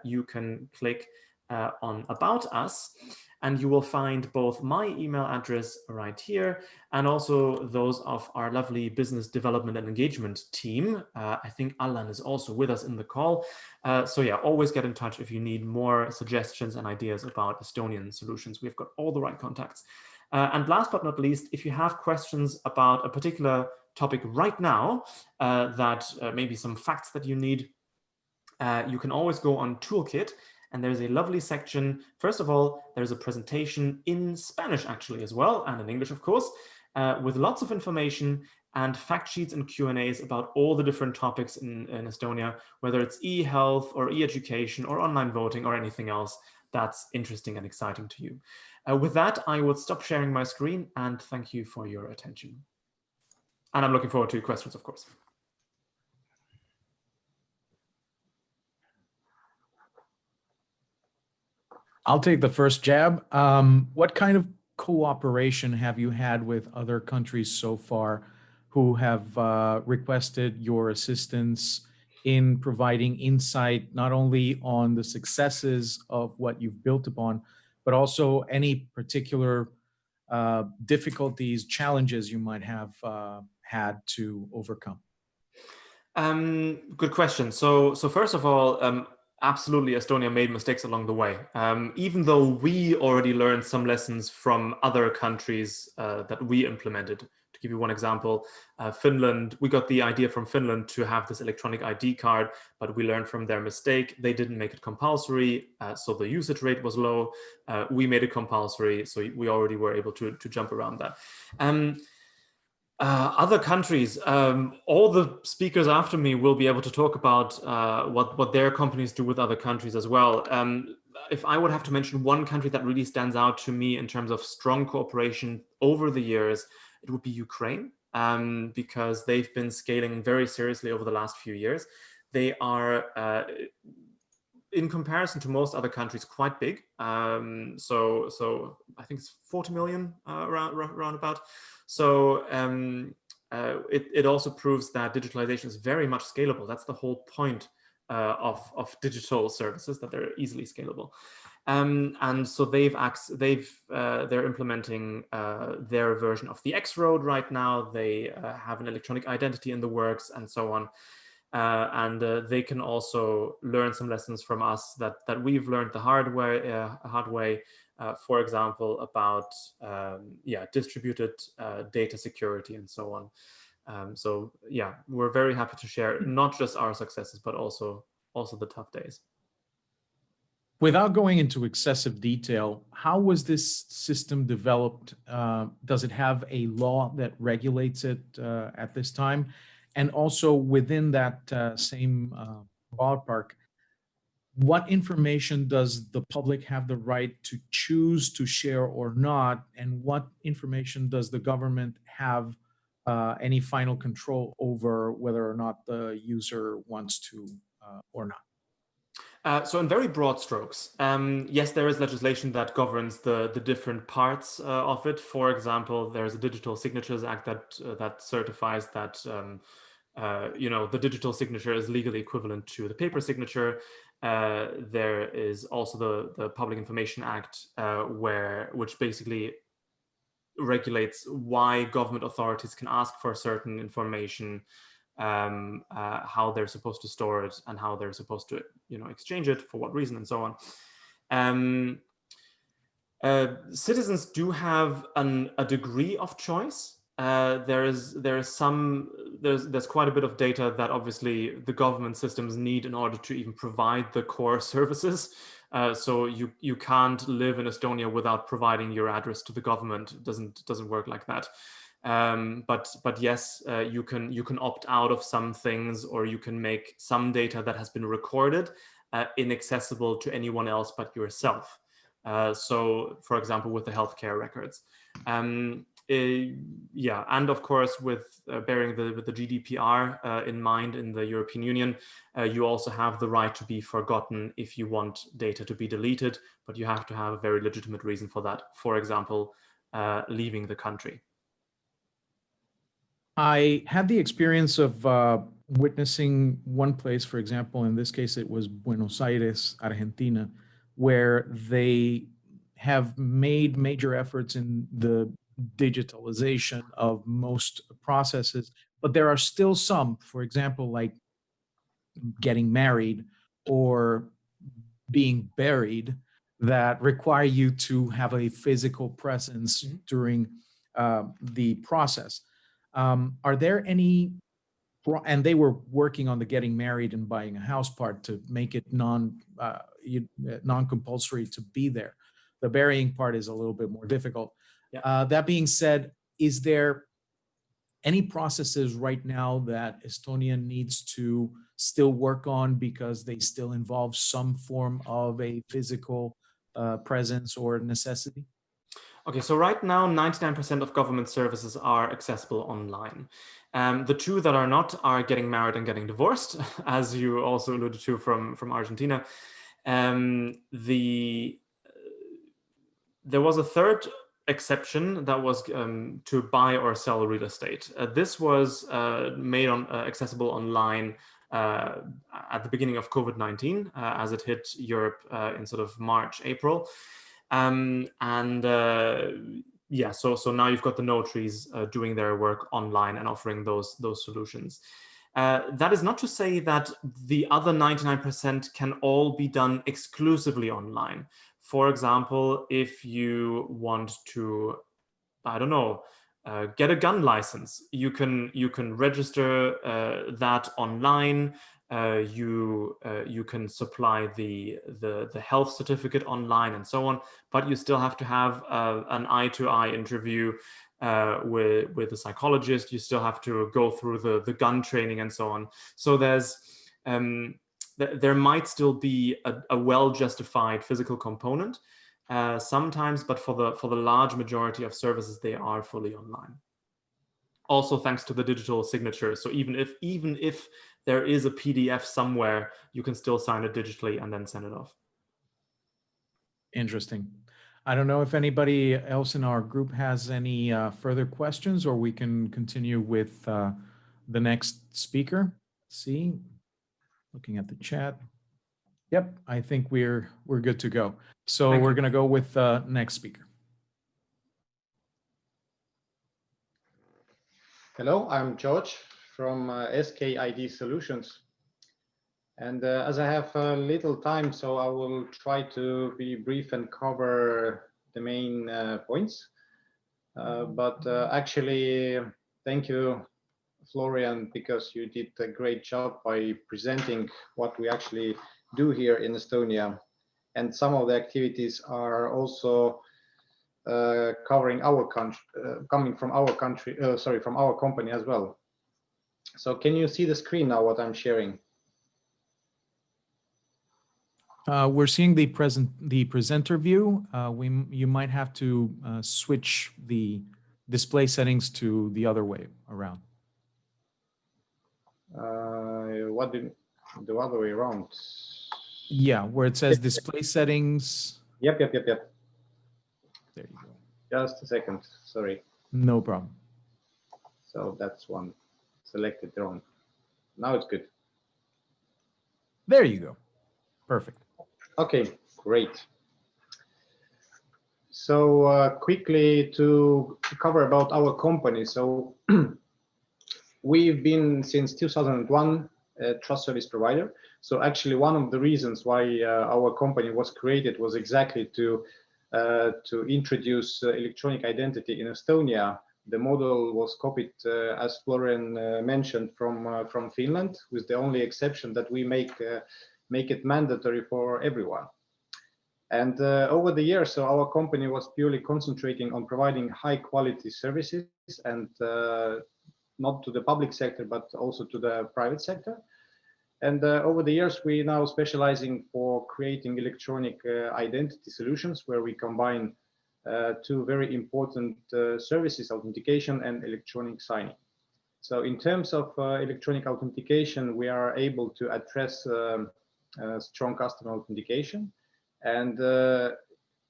you can click on About Us, and you will find both my email address right here and also those of our lovely business development and engagement team. I think Alan is also with us in the call. So yeah, always get in touch if you need more suggestions and ideas about Estonian solutions. We've got all the right contacts. And last but not least, if you have questions about a particular topic right now, maybe some facts that you need, you can always go on Toolkit, and there's a lovely section. First of all, there's a presentation in Spanish actually as well, and in English, of course, with lots of information and fact sheets and Q&As about all the different topics in Estonia, whether it's e-health or e-education or online voting or anything else that's interesting and exciting to you. With that, I would stop sharing my screen and thank you for your attention. And I'm looking forward to your questions, of course. I'll take the first jab. What kind of cooperation have you had with other countries so far who have requested your assistance in providing insight, not only on the successes of what you've built upon, but also any particular difficulties, challenges you might have had to overcome? Good question. So first of all, absolutely, Estonia made mistakes along the way. Even though we already learned some lessons from other countries that we implemented. To give you one example, Finland, we got the idea from Finland to have this electronic ID card, but we learned from their mistake. They didn't make it compulsory, so the usage rate was low. We made it compulsory, so we already were able to jump around that. Other countries, all the speakers after me will be able to talk about what their companies do with other countries as well. If I would have to mention one country that really stands out to me in terms of strong cooperation over the years, it would be Ukraine, because they've been scaling very seriously over the last few years. They are, in comparison to most other countries, quite big. So I think it's 40 million round about. So it also proves that digitalization is very much scalable. That's the whole point of digital services, that they're easily scalable. And so they're implementing their version of the X Road right now. They have an electronic identity in the works and so on. And they can also learn some lessons from us that we've learned the hard way. For example, about distributed data security and so on. So yeah, we're very happy to share not just our successes, but also the tough days. Without going into excessive detail, how was this system developed? Does it have a law that regulates it at this time? And also within that same ballpark, what information does the public have the right to choose to share or not? And what information does the government have any final control over whether or not the user wants to or not? So in very broad strokes, yes, there is legislation that governs the different parts of it. For example, there's a Digital Signatures Act that certifies that the digital signature is legally equivalent to the paper signature. There is also the Public Information Act, which basically regulates why government authorities can ask for certain information, how they're supposed to store it, and how they're supposed to, exchange it, for what reason, and so on. Citizens do have a degree of choice. There's quite a bit of data that obviously the government systems need in order to even provide the core services. So you can't live in Estonia without providing your address to the government. It doesn't work like that. But yes, you can opt out of some things, or you can make some data that has been recorded inaccessible to anyone else but yourself. So, for example, with the healthcare records. Yeah, and of course, with bearing the GDPR in mind in the European Union, you also have the right to be forgotten if you want data to be deleted, but you have to have a very legitimate reason for that. For example, leaving the country. I had the experience of witnessing one place, for example, in this case, it was Buenos Aires, Argentina, where they have made major efforts in the digitalization of most processes, but there are still some, for example, like getting married or being buried, that require you to have a physical presence during the process. Are there any, and they were working on the getting married and buying a house part to make it non-compulsory to be there. The burying part is a little bit more difficult. Yeah. That being said, is there any processes right now that Estonia needs to still work on because they still involve some form of a physical presence or necessity? Okay, so right now, 99% of government services are accessible online. The two that are not are getting married and getting divorced, as you also alluded to from Argentina. There was a third exception that was to buy or sell real estate. This was made accessible online at the beginning of COVID-19, as it hit Europe in sort of March, April. Yeah, so now you've got the notaries doing their work online and offering those solutions. That is not to say that the other 99% can all be done exclusively online. For example, if you want to, I don't know, get a gun license, you can register that online. You can supply the health certificate online and so on, but you still have to have an eye-to-eye interview with a psychologist. You still have to go through the gun training and so on. So there might still be a well-justified physical component sometimes, but for the large majority of services, they are fully online. Also, thanks to the digital signature. So even if there is a PDF somewhere, you can still sign it digitally and then send it off. Interesting. I don't know if anybody else in our group has any further questions, or we can continue with the next speaker. Let's see, looking at the chat. Yep, I think we're good to go. So we're going to go with the next speaker. Hello, I'm George from SKID Solutions. And as I have little time, so I will try to be brief and cover the main points. But actually, thank you, Florian, because you did a great job by presenting what we actually do here in Estonia. and some of the activities are also covering our country, coming from our country, sorry, from our company as well. So can you see the screen now, what I'm sharing? We're seeing the presenter view. You might have to switch the display settings to the other way around. What the other way around? Yeah, where it says display settings. Yep. There you go. Just a second, sorry. No problem. So that's one selected wrong. Now it's good. There you go. Perfect. Okay, great. So quickly to cover about our company. So we've been since 2001 a trust service provider. So actually one of the reasons why our company was created was exactly to introduce electronic identity in Estonia. The model was copied, as Florian mentioned, from Finland, with the only exception that we make it mandatory for everyone. And over the years, so our company was purely concentrating on providing high quality services, and not to the public sector, but also to the private sector. And over the years, we now specializing for creating electronic identity solutions, where we combine two very important services, authentication and electronic signing. So in terms of electronic authentication, we are able to address strong customer authentication. And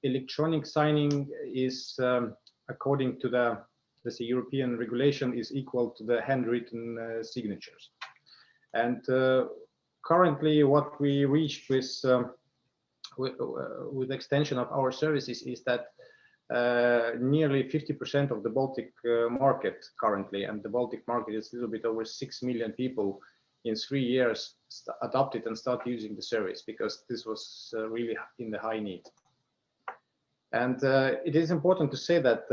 electronic signing is, according to the European regulation, is equal to the handwritten signatures. And currently, what we reached with extension of our services is that nearly 50% of the Baltic market currently, and the Baltic market is a little bit over 6 million people, in 3 years adopted and start using the service, because this was really in the high need. And it is important to say that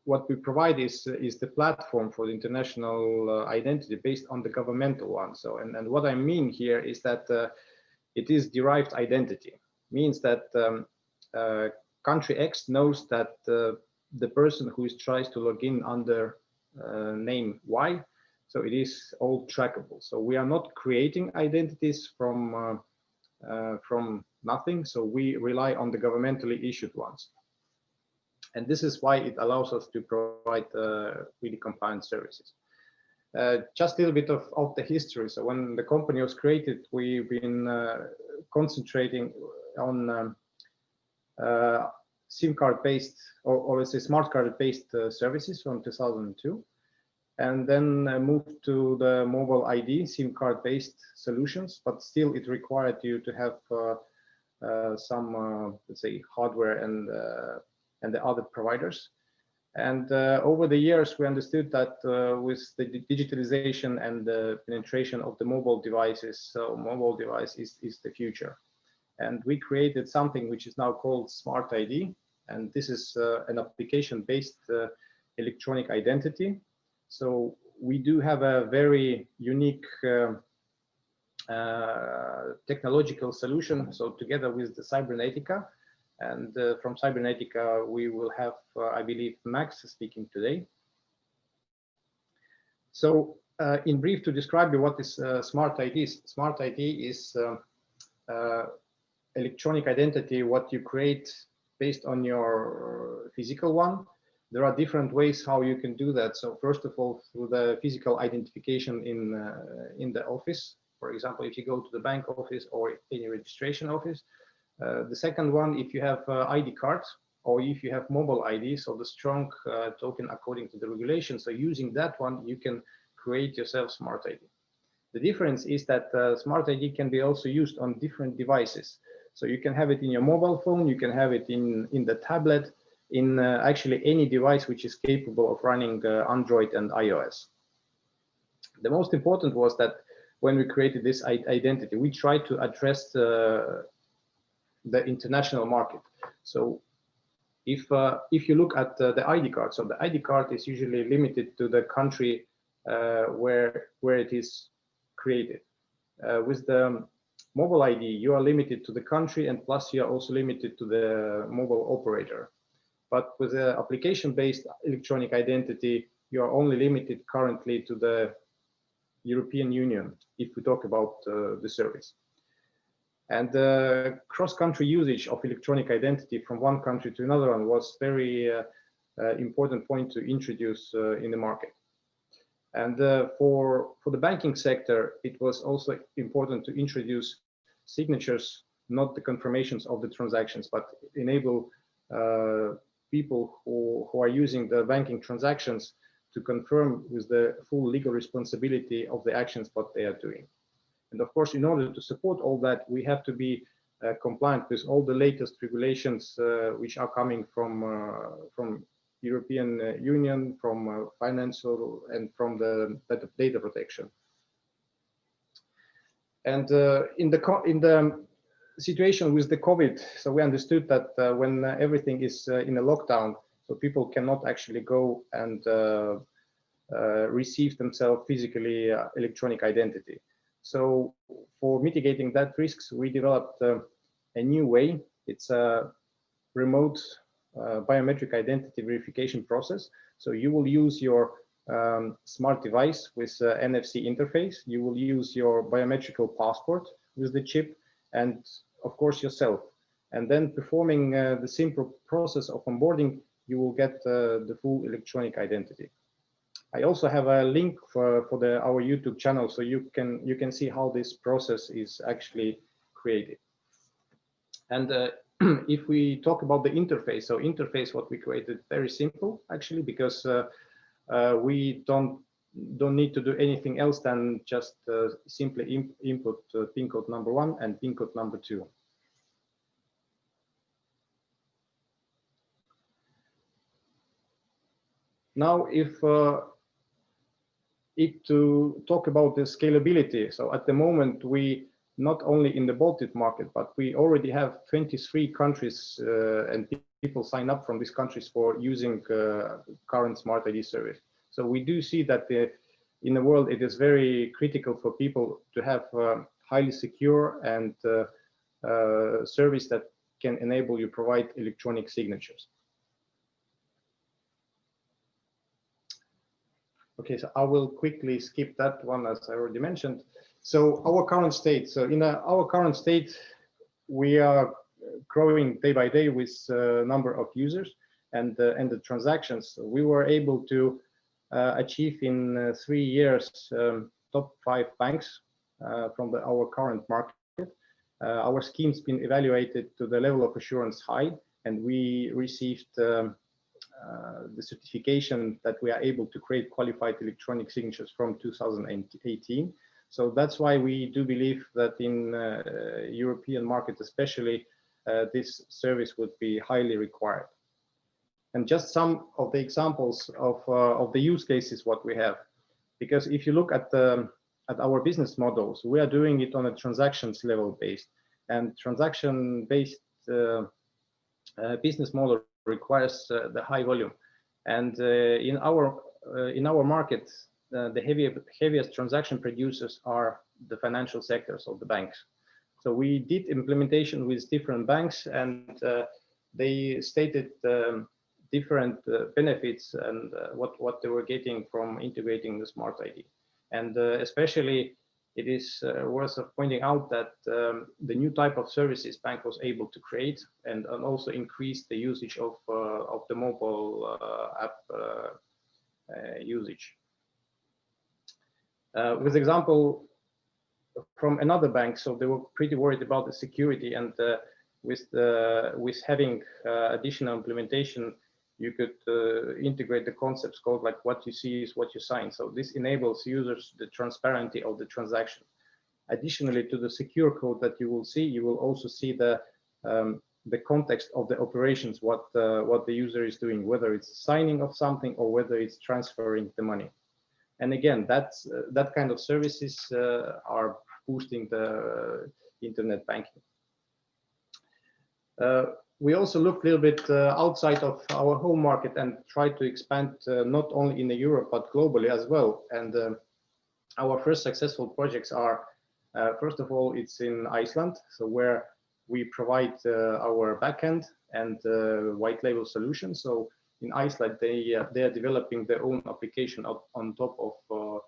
what we provide is the platform for the international identity based on the governmental one. So, and what I mean here is that it is derived identity, means that country X knows that the person who tries to log in under name Y, so it is all trackable. So we are not creating identities from nothing. So we rely on the governmentally issued ones. And this is why it allows us to provide really compliant services. Just a little bit of the history. So when the company was created, we've been concentrating on SIM card based, or let's say smart card based services from 2002. And then moved to the mobile ID SIM card based solutions, but still it required you to have some, let's say, hardware and the other providers. And over the years, we understood that with the digitalization and the penetration of the mobile devices, so mobile device is the future. And we created something which is now called Smart ID. And this is an application-based electronic identity. So we do have a very unique technological solution. So together with the Cybernetica, and from Cybernetica, we will have, I believe, Max speaking today. So in brief, to describe you what is Smart ID. Smart ID is electronic identity, what you create based on your physical one. There are different ways how you can do that. So first of all, through the physical identification in the office. For example, if you go to the bank office or any registration office. The second one, if you have ID cards or if you have mobile ID, so the strong token according to the regulation. So using that one, you can create yourself Smart ID. The difference is that Smart ID can be also used on different devices. So you can have it in your mobile phone, you can have it in the tablet, in actually any device which is capable of running Android and iOS. The most important was that when we created this identity, we tried to address the international market. So if you look at the ID card, so the ID card is usually limited to the country where it is created. With the mobile ID, you are limited to the country, and plus you are also limited to the mobile operator. But with the application-based electronic identity, you are only limited currently to the European Union, if we talk about the service. And the cross-country usage of electronic identity from one country to another one was very important point to introduce in the market. And for the banking sector, it was also important to introduce signatures, not the confirmations of the transactions, but enable people who are using the banking transactions to confirm with the full legal responsibility of the actions what they are doing. And of course, in order to support all that, we have to be compliant with all the latest regulations which are coming from European Union, from financial, and from the data protection. And in the situation with the COVID, so we understood that when everything is in a lockdown, so people cannot actually go and receive themselves physically electronic identity. So for mitigating that risks, we developed a new way. It's a remote biometric identity verification process. So you will use your smart device with NFC interface. You will use your biometrical passport with the chip, and of course yourself. And then performing the simple process of onboarding, you will get the full electronic identity. I also have a link for our YouTube channel, so you can see how this process is actually created. And if we talk about the interface, so interface what we created very simple actually, because we don't need to do anything else than just simply input PIN code number 1 and PIN code number 2. Now, if to talk about the scalability, so at the moment we not only in the Baltic market, but we already have 23 countries and people sign up from these countries for using current Smart ID service. So we do see that in the world it is very critical for people to have highly secure and service that can enable you provide electronic signatures. Okay, so I will quickly skip that one as I already mentioned. So our current state, so in our current state, we are growing day by day with number of users and the transactions. So we were able to achieve in 3 years top 5 banks from our current market. Our scheme's been evaluated to the level of assurance high, and we received the certification that we are able to create qualified electronic signatures from 2018. So that's why we do believe that in European market especially, this service would be highly required. And just some of the examples of the use cases what we have, because if you look at our business models, we are doing it on a transactions level based, and transaction based business model requires the high volume. And in our market, the heaviest transaction producers are the financial sectors of the banks. So we did implementation with different banks, and they stated different benefits and what they were getting from integrating the Smart ID. And especially it is worth pointing out that the new type of services bank was able to create and also increase the usage of the mobile app usage. With example from another bank, so they were pretty worried about the security, and with having additional implementation, you could integrate the concepts called like what you see is what you sign. So this enables users the transparency of the transaction. Additionally to the secure code that you will see, you will also see the context of the operations, what the user is doing, whether it's signing of something or whether it's transferring the money. And again, that kind of services are boosting the internet banking. We also looked a little bit outside of our home market and tried to expand not only in Europe but globally as well. And our first successful projects are First of all, it's in Iceland, so where we provide our backend and white label solution. So in Iceland, they are developing their own application on top of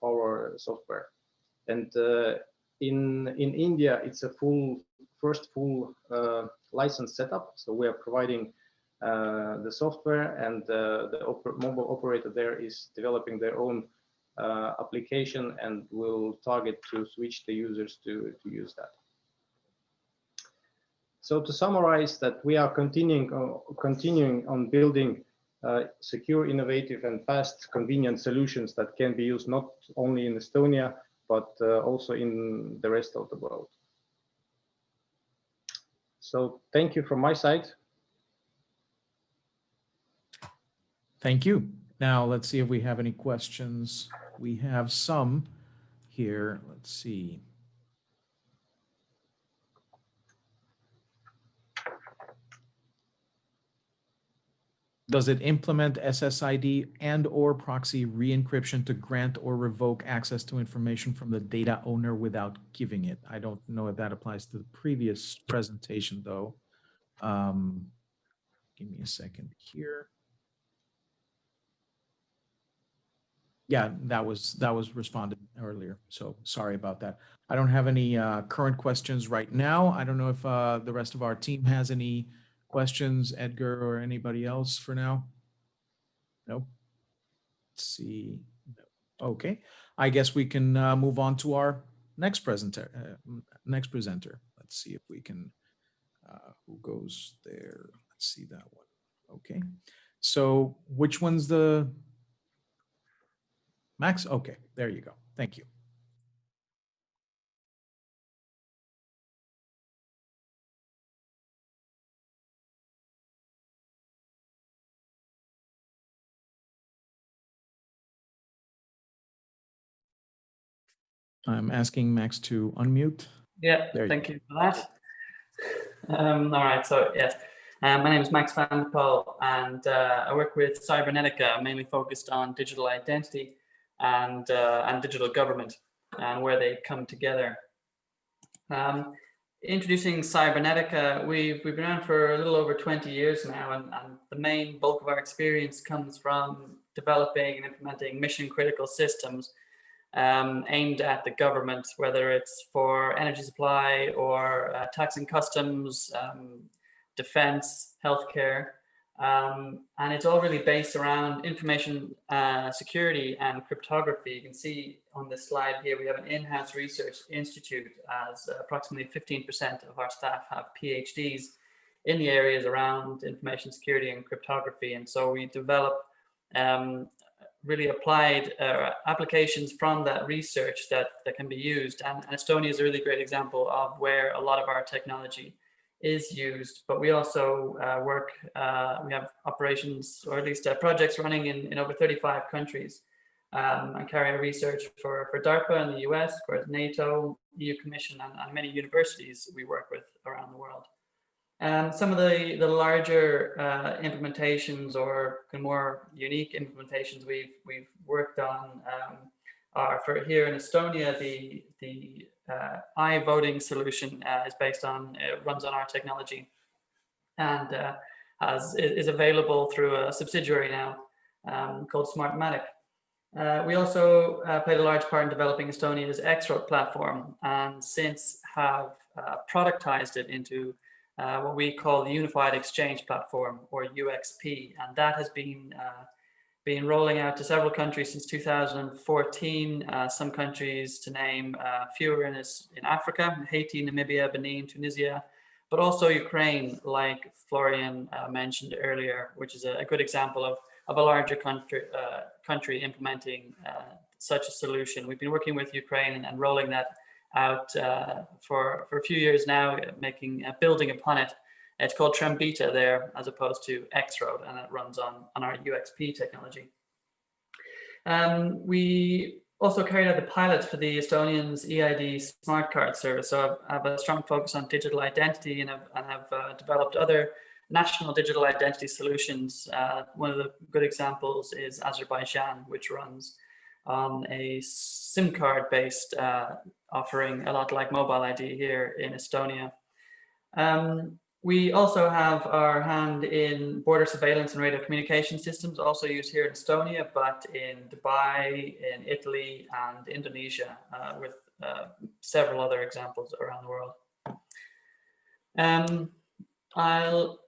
our software. And in India, it's a first full license setup. So we are providing the software, and the mobile operator there is developing their own application and will target to switch the users to use that. So to summarize that, we are continuing on building secure, innovative, and fast, convenient solutions that can be used not only in Estonia, but also in the rest of the world. So thank you from my side. Thank you. Now let's see if we have any questions. We have some here. Let's see. Does it implement SSID and/or proxy re-encryption to grant or revoke access to information from the data owner without giving it? I don't know if that applies to the previous presentation, though. Give me a second here. Yeah, that was responded earlier, so sorry about that. I don't have any current questions right now. I don't know if the rest of our team has any questions, Edgar or anybody else for now? No. Let's see. Okay, I guess we can move on to our next presenter. Let's see if we can. Who goes there? Let's see that one. Okay, so which one's the Max? Okay, there you go. Thank you. I'm asking Max to unmute. Yeah, thank you for that. All right, so yes, my name is Max Vanderhoof, and I work with Cybernetica, mainly focused on digital identity and digital government, and where they come together. Introducing Cybernetica, we've been around for a little over 20 years now, and the main bulk of our experience comes from developing and implementing mission critical systems aimed at the government, whether it's for energy supply or tax and customs, defense, healthcare. And it's all really based around information security and cryptography. You can see on this slide here, we have an in-house research institute, as approximately 15% of our staff have PhDs in the areas around information security and cryptography. And so we develop really applied applications from that research that can be used. And Estonia is a really great example of where a lot of our technology is used, but we also we have operations, or at least projects running in over 35 countries, and carry research for DARPA in the US, of course, NATO, EU Commission, and many universities we work with around the world. Some of the larger implementations, or more unique implementations we've worked on are for here in Estonia. The iVoting solution is based on, runs on our technology, and is available through a subsidiary now called Smartmatic. We also played a large part in developing Estonia's X-Road platform, and since have productized it into what we call the Unified Exchange Platform, or UXP, and that has been rolling out to several countries since 2014. Some countries, to name fewer, in Africa: Haiti, Namibia, Benin, Tunisia, but also Ukraine, like Florian mentioned earlier, which is a good example of a larger country implementing such a solution. We've been working with Ukraine and rolling that out for a few years now, building upon it. It's called Trambita there, as opposed to X-Road, and it runs on our UXP technology. We also carried out the pilots for the Estonians eID smart card service. So I have a strong focus on digital identity, and have developed other national digital identity solutions. One of the good examples is Azerbaijan, which runs on a SIM card based offering, a lot like Mobile ID here in Estonia. We also have our hand in border surveillance and radio communication systems, also used here in Estonia, but in Dubai, in Italy, and Indonesia, with several other examples around the world. I'll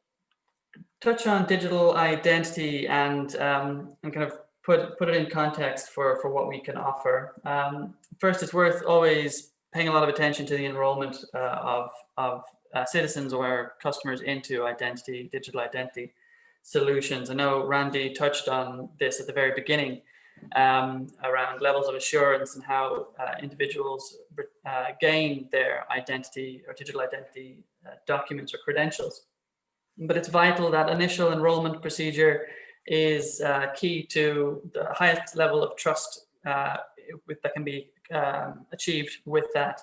touch on digital identity and kind of put it in context for what we can offer. First, it's worth always paying a lot of attention to the enrollment of citizens or customers into digital identity solutions. I know Randy touched on this at the very beginning around levels of assurance and how individuals gain their identity or digital identity documents or credentials. But it's vital that initial enrollment procedure is key to the highest level of trust that can be achieved with a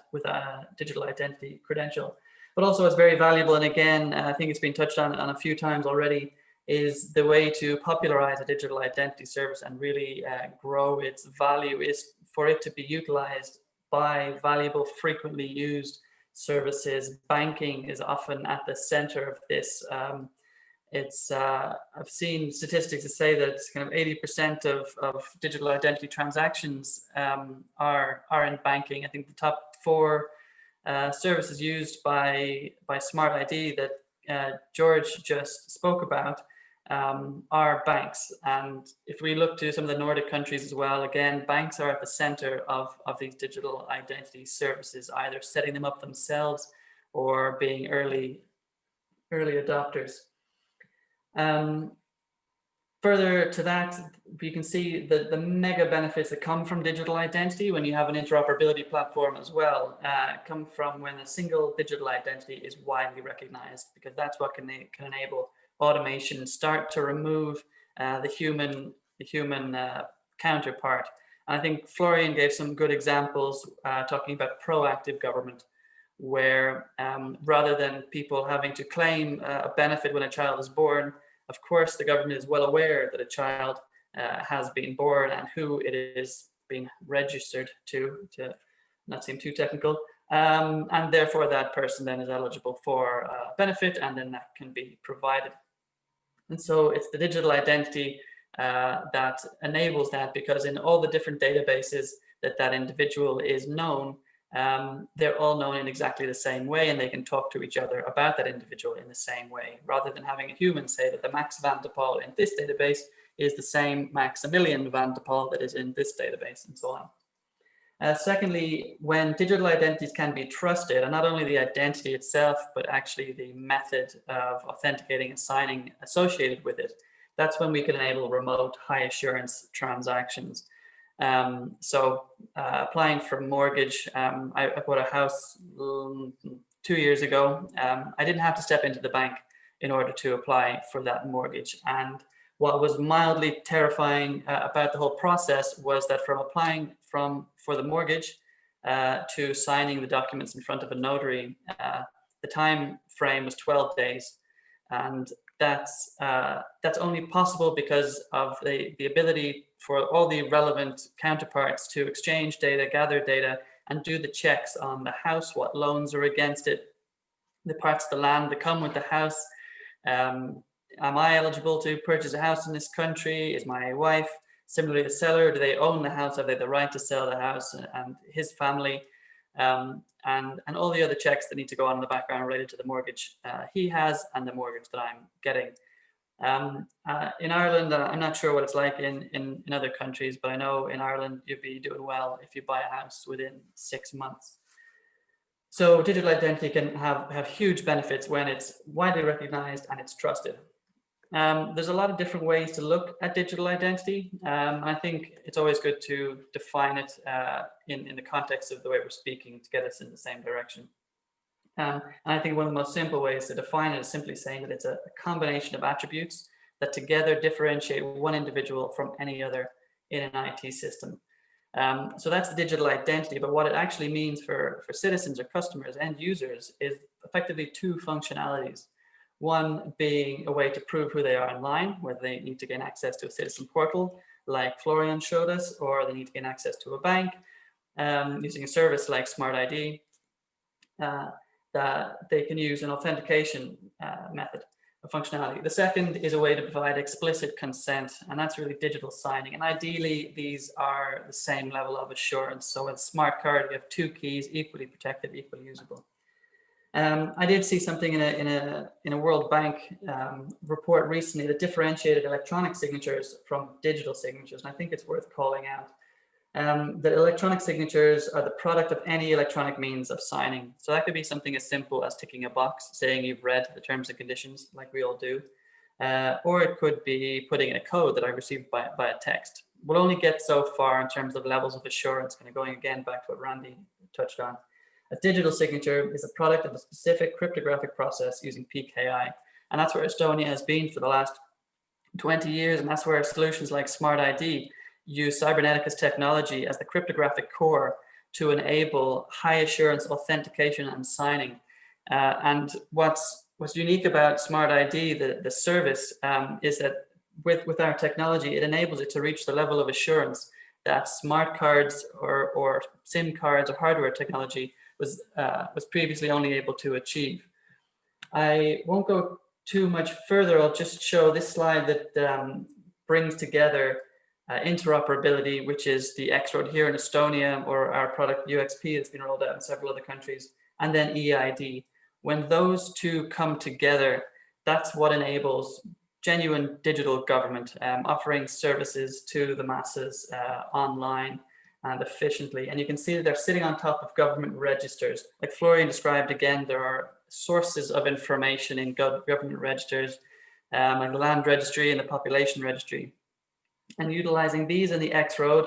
digital identity credential. But also it's very valuable, and again, I think it's been touched on a few times already, is the way to popularize a digital identity service and really grow its value is for it to be utilized by valuable, frequently used services. Banking is often at the center of this. I've seen statistics that say that kind of 80% of digital identity transactions are in banking. I think the top 4 services used by Smart ID that Georg just spoke about are banks. And if we look to some of the Nordic countries as well, again, banks are at the center of these digital identity services, either setting them up themselves or being early adopters. Further to that, you can see the mega benefits that come from digital identity when you have an interoperability platform as well, come from when a single digital identity is widely recognized, because that's what can enable automation, start to remove the human counterpart. And I think Florian gave some good examples talking about proactive government, where rather than people having to claim a benefit when a child is born, of course, the government is well aware that a child has been born and who it is being registered to not seem too technical. And therefore that person then is eligible for benefit, and then that can be provided. And so it's the digital identity that enables that, because in all the different databases that individual is known, they're all known in exactly the same way, and they can talk to each other about that individual in the same way, rather than having a human say that the Max van de Paul in this database is the same Maximilian van de Paul that is in this database, and so on. Secondly, when digital identities can be trusted, and not only the identity itself, but actually the method of authenticating and signing associated with it, that's when we can enable remote high assurance transactions. So applying for a mortgage, I bought a house 2 years ago. I didn't have to step into the bank in order to apply for that mortgage. And what was mildly terrifying about the whole process was that from applying for the mortgage to signing the documents in front of a notary, the time frame was 12 days. And that's only possible because of the ability for all the relevant counterparts to exchange data, gather data, and do the checks on the house, what loans are against it, the parts of the land that come with the house. Am I eligible to purchase a house in this country? Is my wife similarly the seller? Do they own the house? Have they the right to sell the house? And his family, and all the other checks that need to go on in the background related to the mortgage he has and the mortgage that I'm getting. In Ireland, I'm not sure what it's like in other countries, but I know in Ireland you'd be doing well if you buy a house within 6 months. So digital identity can have huge benefits when it's widely recognized and it's trusted. There's a lot of different ways to look at digital identity. I think it's always good to define it in the context of the way we're speaking to get us in the same direction. And I think one of the most simple ways to define it is simply saying that it's a combination of attributes that together differentiate one individual from any other in an IT system. So that's the digital identity, but what it actually means for citizens or customers and users is effectively 2 functionalities. One being a way to prove who they are online, whether they need to gain access to a citizen portal, like Florian showed us, or they need to gain access to a bank using a service like Smart ID, that they can use an authentication method of functionality. The second is a way to provide explicit consent, and that's really digital signing. And ideally, these are the same level of assurance. So with a smart card, you have two keys, equally protected, equally usable. I did see something in a World Bank report recently that differentiated electronic signatures from digital signatures, and I think it's worth calling out. That electronic signatures are the product of any electronic means of signing. So that could be something as simple as ticking a box saying you've read the terms and conditions, like we all do, or it could be putting in a code that I received by a text. We'll only get so far in terms of levels of assurance, kind of going again back to what Randy touched on. A digital signature is a product of a specific cryptographic process using PKI. And that's where Estonia has been for the last 20 years. And that's where solutions like Smart ID use Cybernetica's technology as the cryptographic core to enable high assurance authentication and signing. And what's unique about Smart ID, the service, is that with our technology, it enables it to reach the level of assurance that smart cards or SIM cards or hardware technology was previously only able to achieve. I won't go too much further. I'll just show this slide that brings together interoperability, which is the X-Road here in Estonia, or our product UXP that's been rolled out in several other countries, and then eID. When those two come together, that's what enables genuine digital government, offering services to the masses online and efficiently. And you can see that they're sitting on top of government registers. Like Florian described again, there are sources of information in government registers, like the land registry and the population registry. And utilizing these in the X-Road,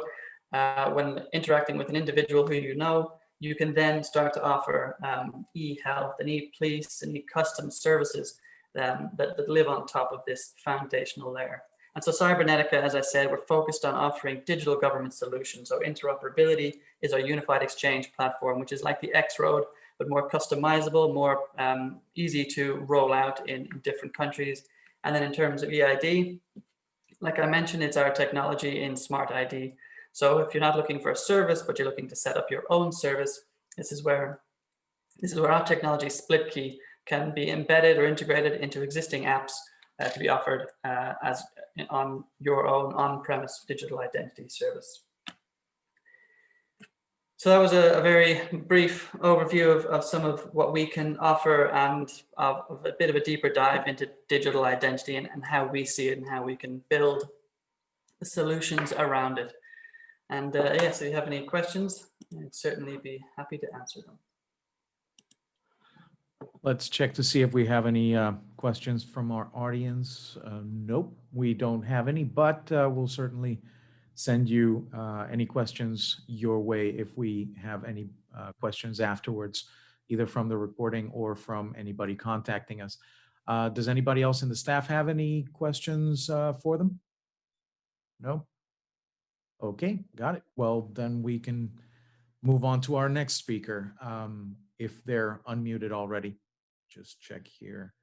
when interacting with an individual who you know, you can then start to offer e-health and e-police and e-custom services that live on top of this foundational layer. And so Cybernetica, as I said, we're focused on offering digital government solutions. So interoperability is our unified exchange platform, which is like the X-Road, but more customizable, more easy to roll out in different countries. And then in terms of eID, like I mentioned, it's our technology in Smart ID. So if you're not looking for a service, but you're looking to set up your own service, this is where our technology split key can be embedded or integrated into existing apps to be offered as on your own on-premise digital identity service. So that was a very brief overview of some of what we can offer and of a bit of a deeper dive into digital identity and how we see it and how we can build the solutions around it. And yes, if you have any questions, I'd certainly be happy to answer them. Let's check to see if we have any questions from our audience. Nope, we don't have any, but we'll certainly send you any questions your way if we have any questions afterwards, either from the recording or from anybody contacting us. Does anybody else in the staff have any questions for them? No? Okay, got it. Well, then we can move on to our next speaker, if they're unmuted already. Just check here.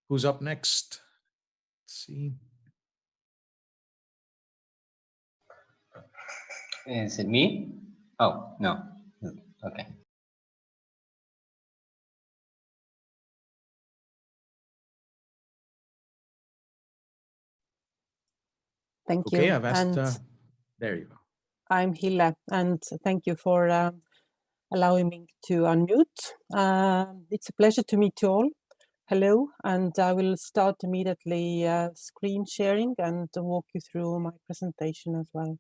Who's up next? Let's see. Is it me? Oh, no. Okay. Thank Okay, you. I've asked, And there you go. I'm Hille, and thank you for allowing me to unmute. It's a pleasure to meet you all. Hello, and I will start immediately screen sharing and walk you through my presentation as well.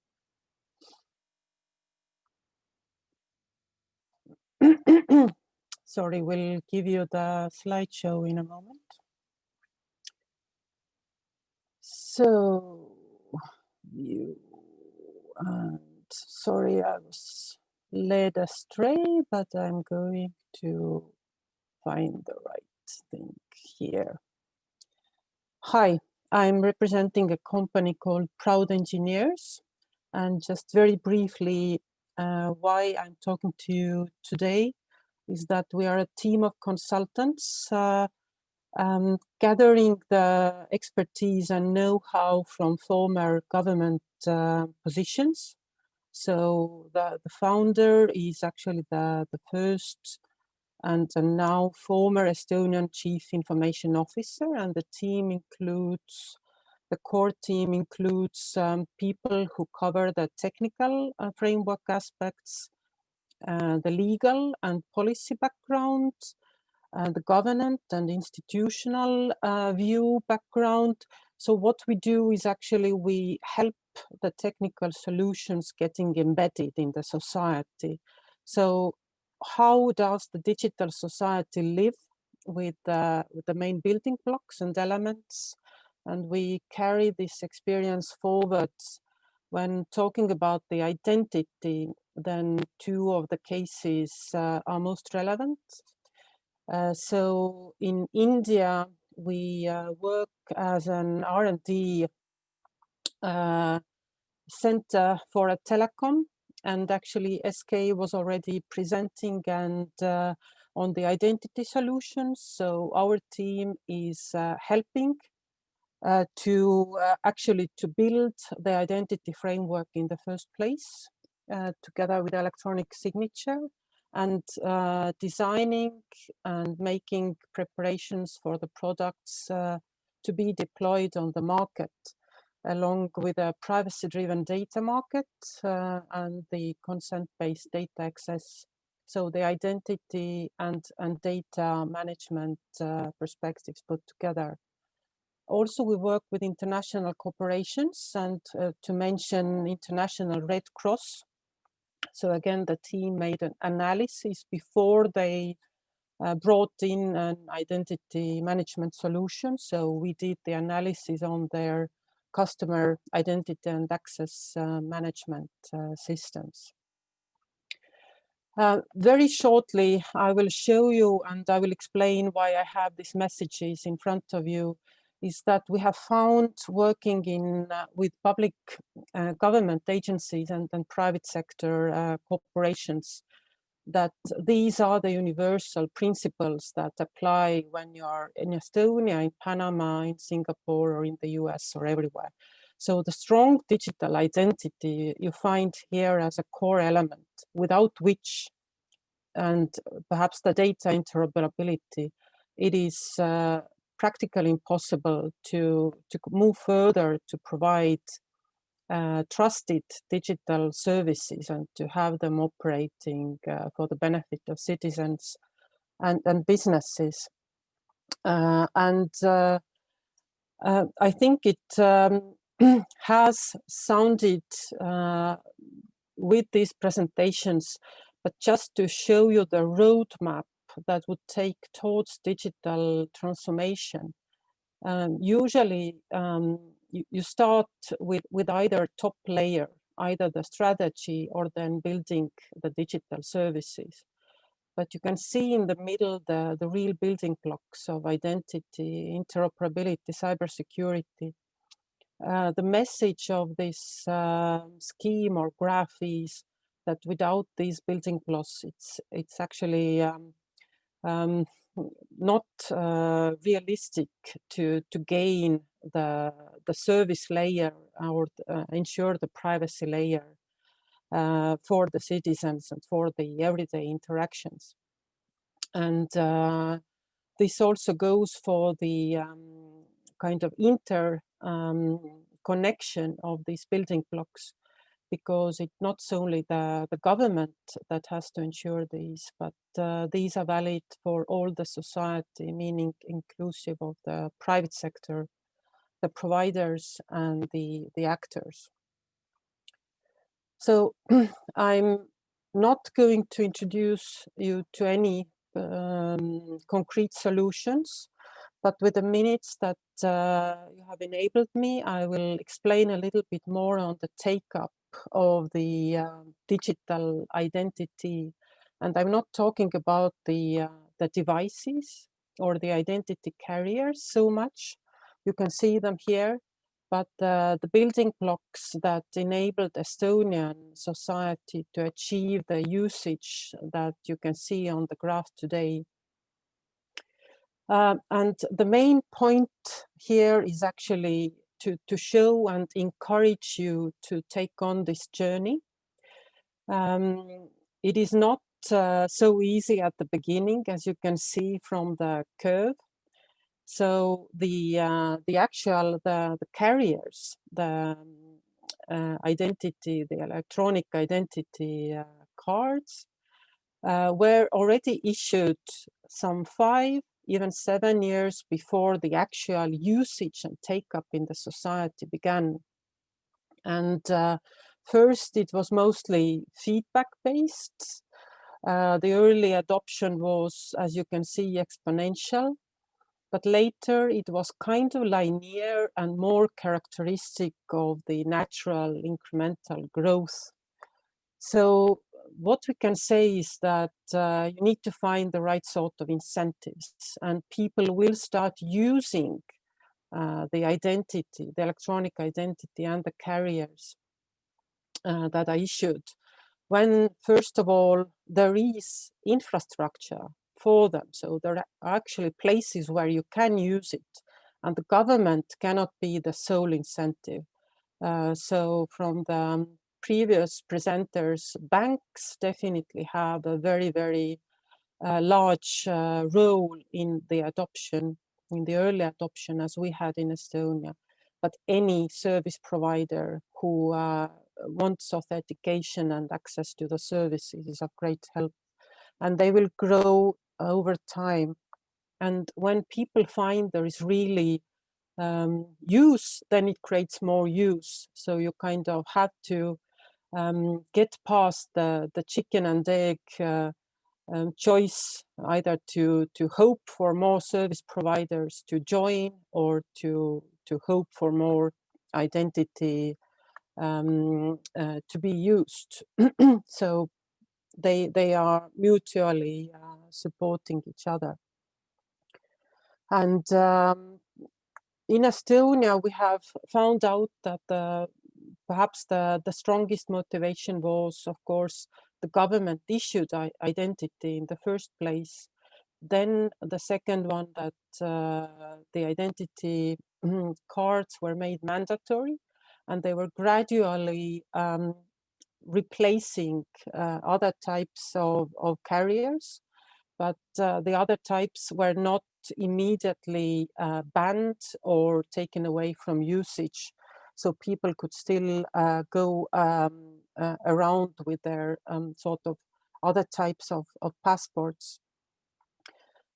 Sorry, we'll give you the slideshow in a moment. So, sorry, I was led astray, but I'm going to find the right thing here. Hi, I'm representing a company called Proud Engineers, and just very briefly, why I'm talking to you today is that we are a team of consultants gathering the expertise and know-how from former government positions. So the founder is actually the first and now former Estonian Chief Information Officer, and the team includes, the core team includes people who cover the technical framework aspects, the legal and policy background, the governance and institutional view background. So what we do is actually we help the technical solutions getting embedded in the society. So how does the digital society live with the main building blocks and elements? And we carry this experience forward. When talking about the identity, then two of the cases are most relevant. So in India, we work as an R&D center for a telecom, and actually SK was already presenting and on the identity solutions. So our team is helping to actually to build the identity framework in the first place, together with electronic signature, and designing and making preparations for the products to be deployed on the market, along with a privacy-driven data market and the consent-based data access. So the identity and data management perspectives put together. Also, we work with international corporations, and to mention International Red Cross. So again, the team made an analysis before they brought in an identity management solution. So we did the analysis on their customer identity and access management systems. Very shortly, I will show you and I will explain why I have these messages in front of you, is that we have found working in with public government agencies and private sector corporations that these are the universal principles that apply when you are in Estonia, in Panama, in Singapore, or in the US, or everywhere. So the strong digital identity you find here as a core element, without which, and perhaps the data interoperability, it is practically impossible to move further to provide trusted digital services and to have them operating for the benefit of citizens and businesses. I think it has sounded with these presentations, but just to show you the roadmap that would take towards digital transformation. Usually you start with either top layer, either the strategy or then building the digital services. But you can see in the middle the real building blocks of identity, interoperability, cybersecurity. The message of this scheme or graph is that without these building blocks, it's actually not realistic to gain the service layer or ensure the privacy layer for the citizens and for the everyday interactions. And this also goes for the kind of connection of these building blocks, because it's not only the government that has to ensure these, but these are valid for all the society, meaning inclusive of the private sector, the providers and the actors. So I'm not going to introduce you to any concrete solutions, but with the minutes that you have enabled me, I will explain a little bit more on the take-up of the digital identity. And I'm not talking about the devices or the identity carriers so much. You can see them here, but the building blocks that enabled Estonian society to achieve the usage that you can see on the graph today. And the main point here is actually to show and encourage you to take on this journey. It is not so easy at the beginning, as you can see from the curve. So the carriers, the identity, the electronic identity cards were already issued some 5, even 7 years before the actual usage and take-up in the society began. And first, it was mostly feedback-based. The early adoption was, as you can see, exponential. But later it was kind of linear and more characteristic of the natural incremental growth. So what we can say is that you need to find the right sort of incentives, and people will start using the identity, the electronic identity and the carriers that are issued when, first of all, there is infrastructure for them. So there are actually places where you can use it, and the government cannot be the sole incentive. So from the previous presenters, banks definitely have a very, very large role in the adoption, in the early adoption, as we had in Estonia. But any service provider who wants authentication and access to the services is of great help, and they will grow over time. And when people find there is really use, then it creates more use. So you kind of have to get past the chicken and egg choice, either to hope for more service providers to join or to hope for more identity to be used. So they are mutually supporting each other. And in Estonia, we have found out that perhaps the strongest motivation was, of course, the government issued identity in the first place. Then the second one, that the identity cards were made mandatory, and they were gradually replacing other types of carriers. But the other types were not immediately banned or taken away from usage. So people could still go around with their sort of other types of passports.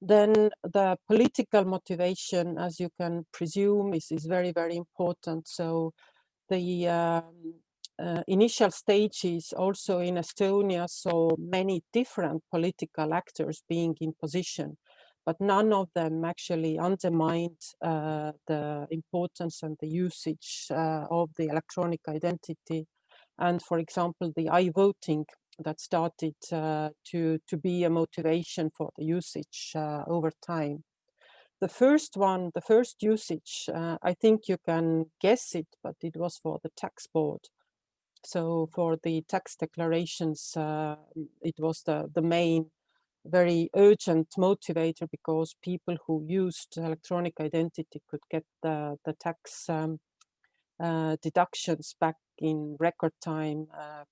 Then the political motivation, as you can presume, is very, very important. So the initial stages also in Estonia saw many different political actors being in position, but none of them actually undermined the importance and the usage of the electronic identity. And for example, the I-voting that started to be a motivation for the usage over time. The first one, the first usage, I think you can guess it, but it was for the tax board. So for the tax declarations, it was the main, very urgent motivator, because people who used electronic identity could get the tax deductions back in record time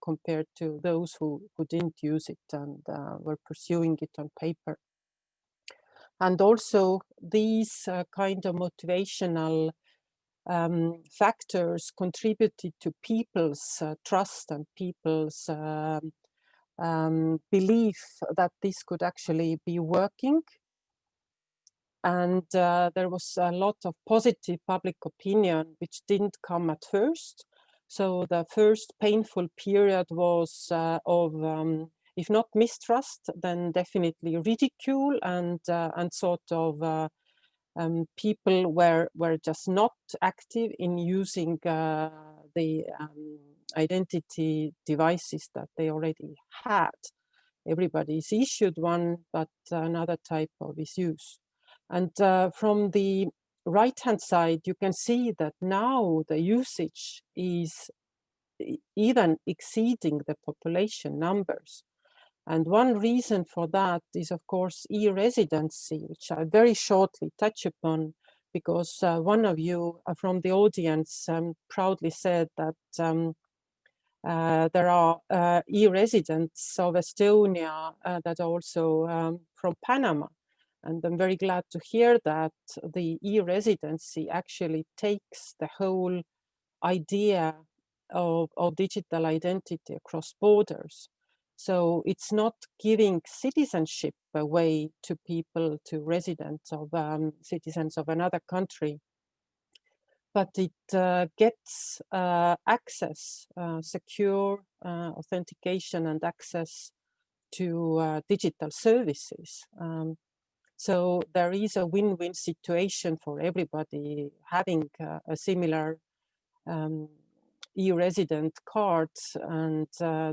compared to those who didn't use it and were pursuing it on paper. And also these kind of motivational factors contributed to people's trust and people's belief that this could actually be working. And there was a lot of positive public opinion, which didn't come at first. So the first painful period was of, if not mistrust, then definitely ridicule and sort of people were just not active in using the identity devices that they already had. Everybody's issued one, but another type of is used. And from the right-hand side, you can see that now the usage is even exceeding the population numbers. And one reason for that is, of course, e-residency, which I very shortly touch upon, because one of you from the audience proudly said that there are e-residents of Estonia that are also from Panama. And I'm very glad to hear that the e-residency actually takes the whole idea of digital identity across borders. So it's not giving citizenship away to people, to residents of citizens of another country, but it gets access, secure authentication and access to digital services. So there is a win-win situation for everybody having a similar e-resident cards, and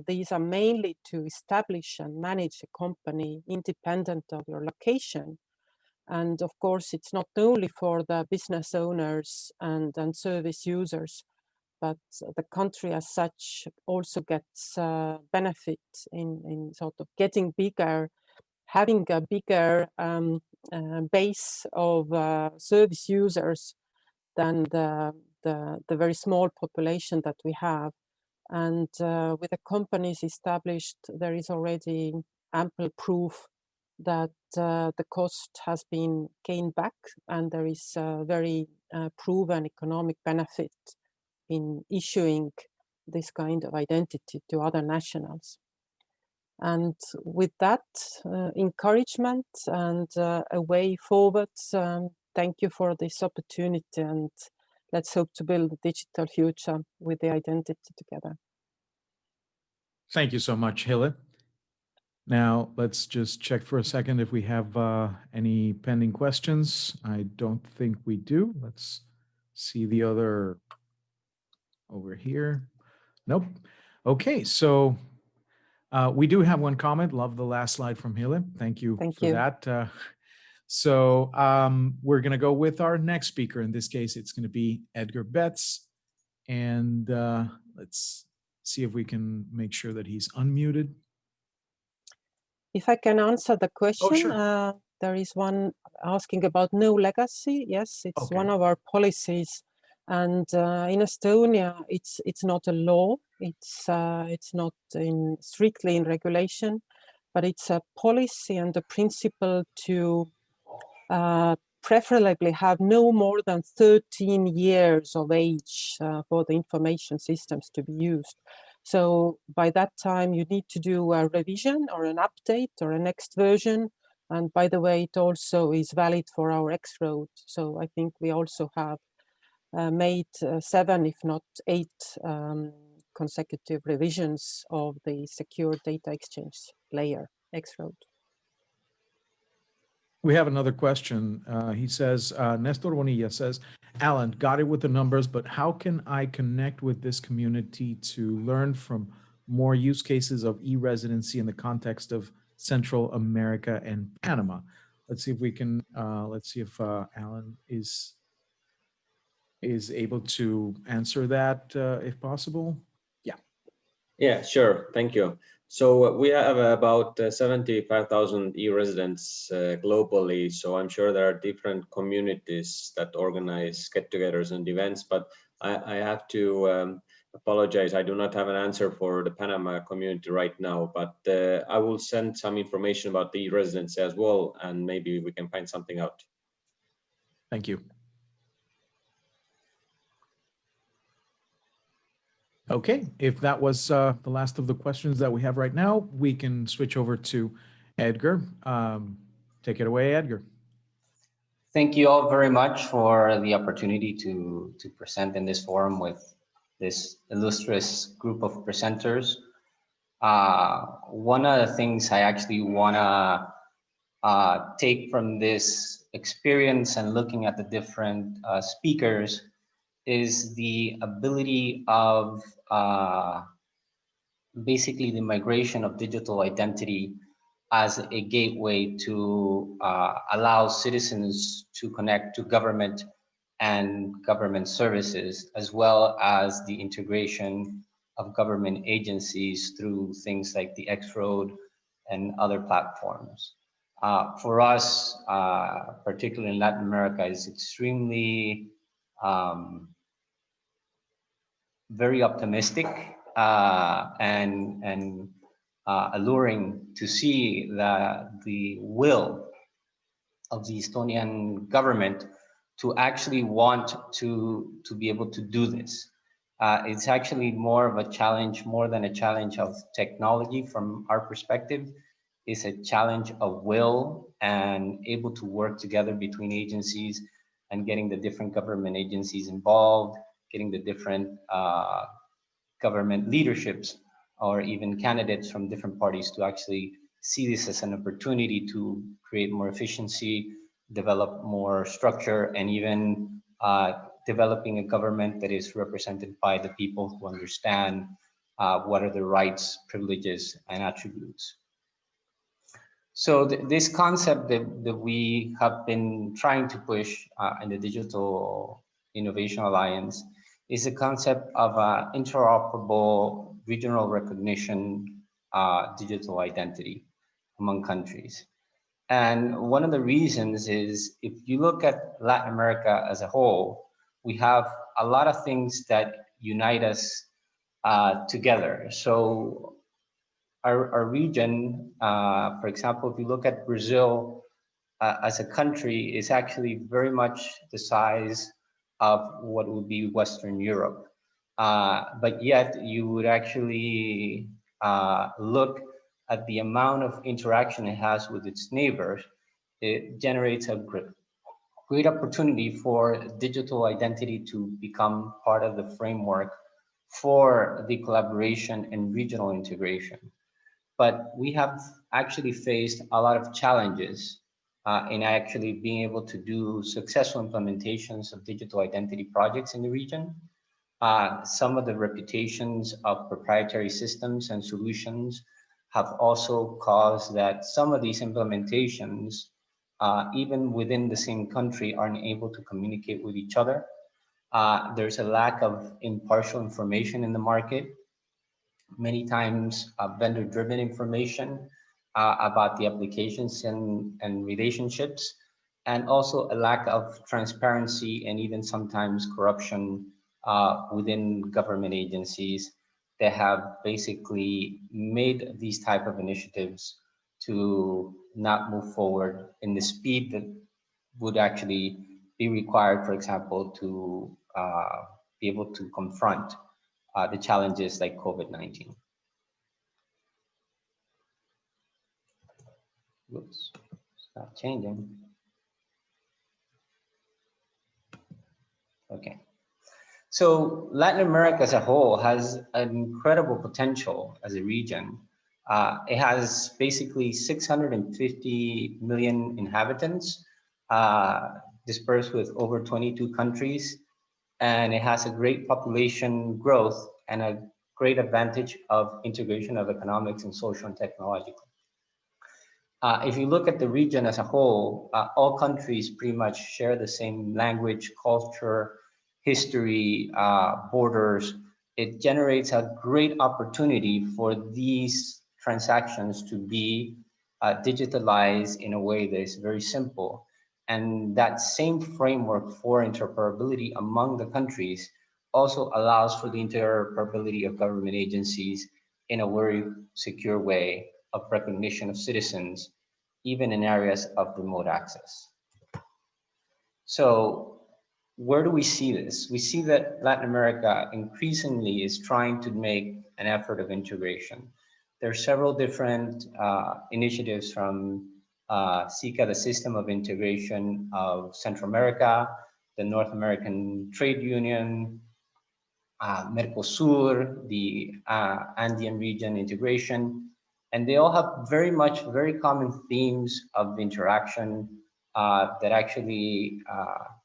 these are mainly to establish and manage a company independent of your location. And of course, it's not only for the business owners and service users, but the country as such also gets benefit in sort of getting bigger, having a bigger base of service users than the very small population that we have. And with the companies established, there is already ample proof that the cost has been gained back, and there is a very proven economic benefit in issuing this kind of identity to other nationals. And with that encouragement and a way forward, thank you for this opportunity, and let's hope to build a digital future with the identity together. Thank you so much, Hille. Now, let's just check for a second if we have any pending questions. I don't think we do. Let's see the other over here. Nope. Okay, so we do have one comment. Love the last slide from Hille. Thank you for that. So we're going to go with our next speaker. In this case, it's going to be Edgar Betts. And let's see if we can make sure that he's unmuted. If I can answer the question, oh, sure. There is one asking about no legacy. Yes, it's one of our policies. And in Estonia, it's not a law. It's not strictly in regulation, but it's a policy and a principle to preferably have no more than 13 years of age for the information systems to be used. So by that time, you need to do a revision or an update or a next version. And by the way, it also is valid for our X-Road. So I think we also have made 7, if not 8 consecutive revisions of the secure data exchange layer, X-Road. We have another question. He says, Nestor Bonilla says, Alan, got it with the numbers, but how can I connect with this community to learn from more use cases of e-residency in the context of Central America and Panama? Let's see if we can, let's see if Alan is able to answer that if possible. Yeah. Yeah, sure. Thank you. So we have about 75,000 e-residents globally. So I'm sure there are different communities that organize get-togethers and events, but I have to apologize. I do not have an answer for the Panama community right now, but I will send some information about the e-residents as well, and maybe we can find something out. Thank you. Okay, if that was the last of the questions that we have right now, we can switch over to Edgar. Take it away, Edgar. Thank you all very much for the opportunity to present in this forum with this illustrious group of presenters. One of the things I actually want to take from this experience and looking at the different speakers is the ability of basically the migration of digital identity as a gateway to allow citizens to connect to government and government services, as well as the integration of government agencies through things like the X-Road and other platforms. For us, particularly in Latin America, is extremely very optimistic and alluring to see the will of the Estonian government to actually want to be able to do this. It's actually more of a challenge, more than a challenge of technology from our perspective. It's a challenge of will and able to work together between agencies and getting the different government agencies involved, getting the different government leaderships or even candidates from different parties to actually see this as an opportunity to create more efficiency, develop more structure, and even developing a government that is represented by the people who understand what are the rights, privileges, and attributes. So this concept that we have been trying to push in the Digital Innovation Alliance is a concept of interoperable regional recognition digital identity among countries. And one of the reasons is, if you look at Latin America as a whole, we have a lot of things that unite us together. So our region, for example, if you look at Brazil as a country, is actually very much the size of what would be Western Europe. But yet you would actually look at the amount of interaction it has with its neighbors. It generates a great opportunity for digital identity to become part of the framework for the collaboration and regional integration. But we have actually faced a lot of challenges in actually being able to do successful implementations of digital identity projects in the region. Some of the reputations of proprietary systems and solutions have also caused that some of these implementations, even within the same country, aren't able to communicate with each other. There's a lack of impartial information in the market. Many times vendor-driven information about the applications and relationships, and also a lack of transparency and even sometimes corruption within government agencies that have basically made these type of initiatives to not move forward in the speed that would actually be required, for example, to be able to confront the challenges like COVID-19. Whoops, it's not changing. Okay. So Latin America as a whole has an incredible potential as a region. It has basically 650 million inhabitants, dispersed with over 22 countries, and it has a great population growth and a great advantage of integration of economics and social and technological. If you look at the region as a whole, all countries pretty much share the same language, culture, history, borders. It generates a great opportunity for these transactions to be digitalized in a way that is very simple. And that same framework for interoperability among the countries also allows for the interoperability of government agencies in a very secure way of recognition of citizens, even in areas of remote access. So where do we see this? We see that Latin America increasingly is trying to make an effort of integration. There are several different initiatives from SICA, the System of Integration of Central America, the North American Trade Union, Mercosur, the Andean region integration, and they all have very common themes of interaction that actually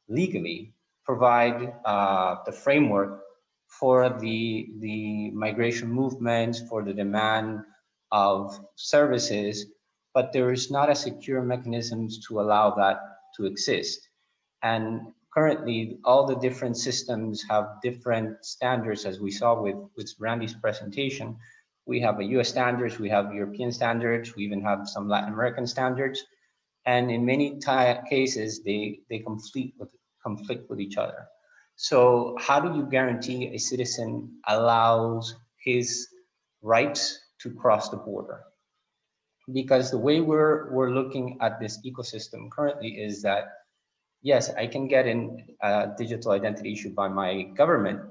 legally provide the framework for the migration movements, for the demand of services, but there is not a secure mechanisms to allow that to exist. And currently, all the different systems have different standards, as we saw with Randy's presentation, We have a US standards, we have European standards, we even have some Latin American standards. And in many cases, they conflict with each other. So how do you guarantee a citizen allows his rights to cross the border? Because the way we're looking at this ecosystem currently is that, yes, I can get in a digital identity issued by my government,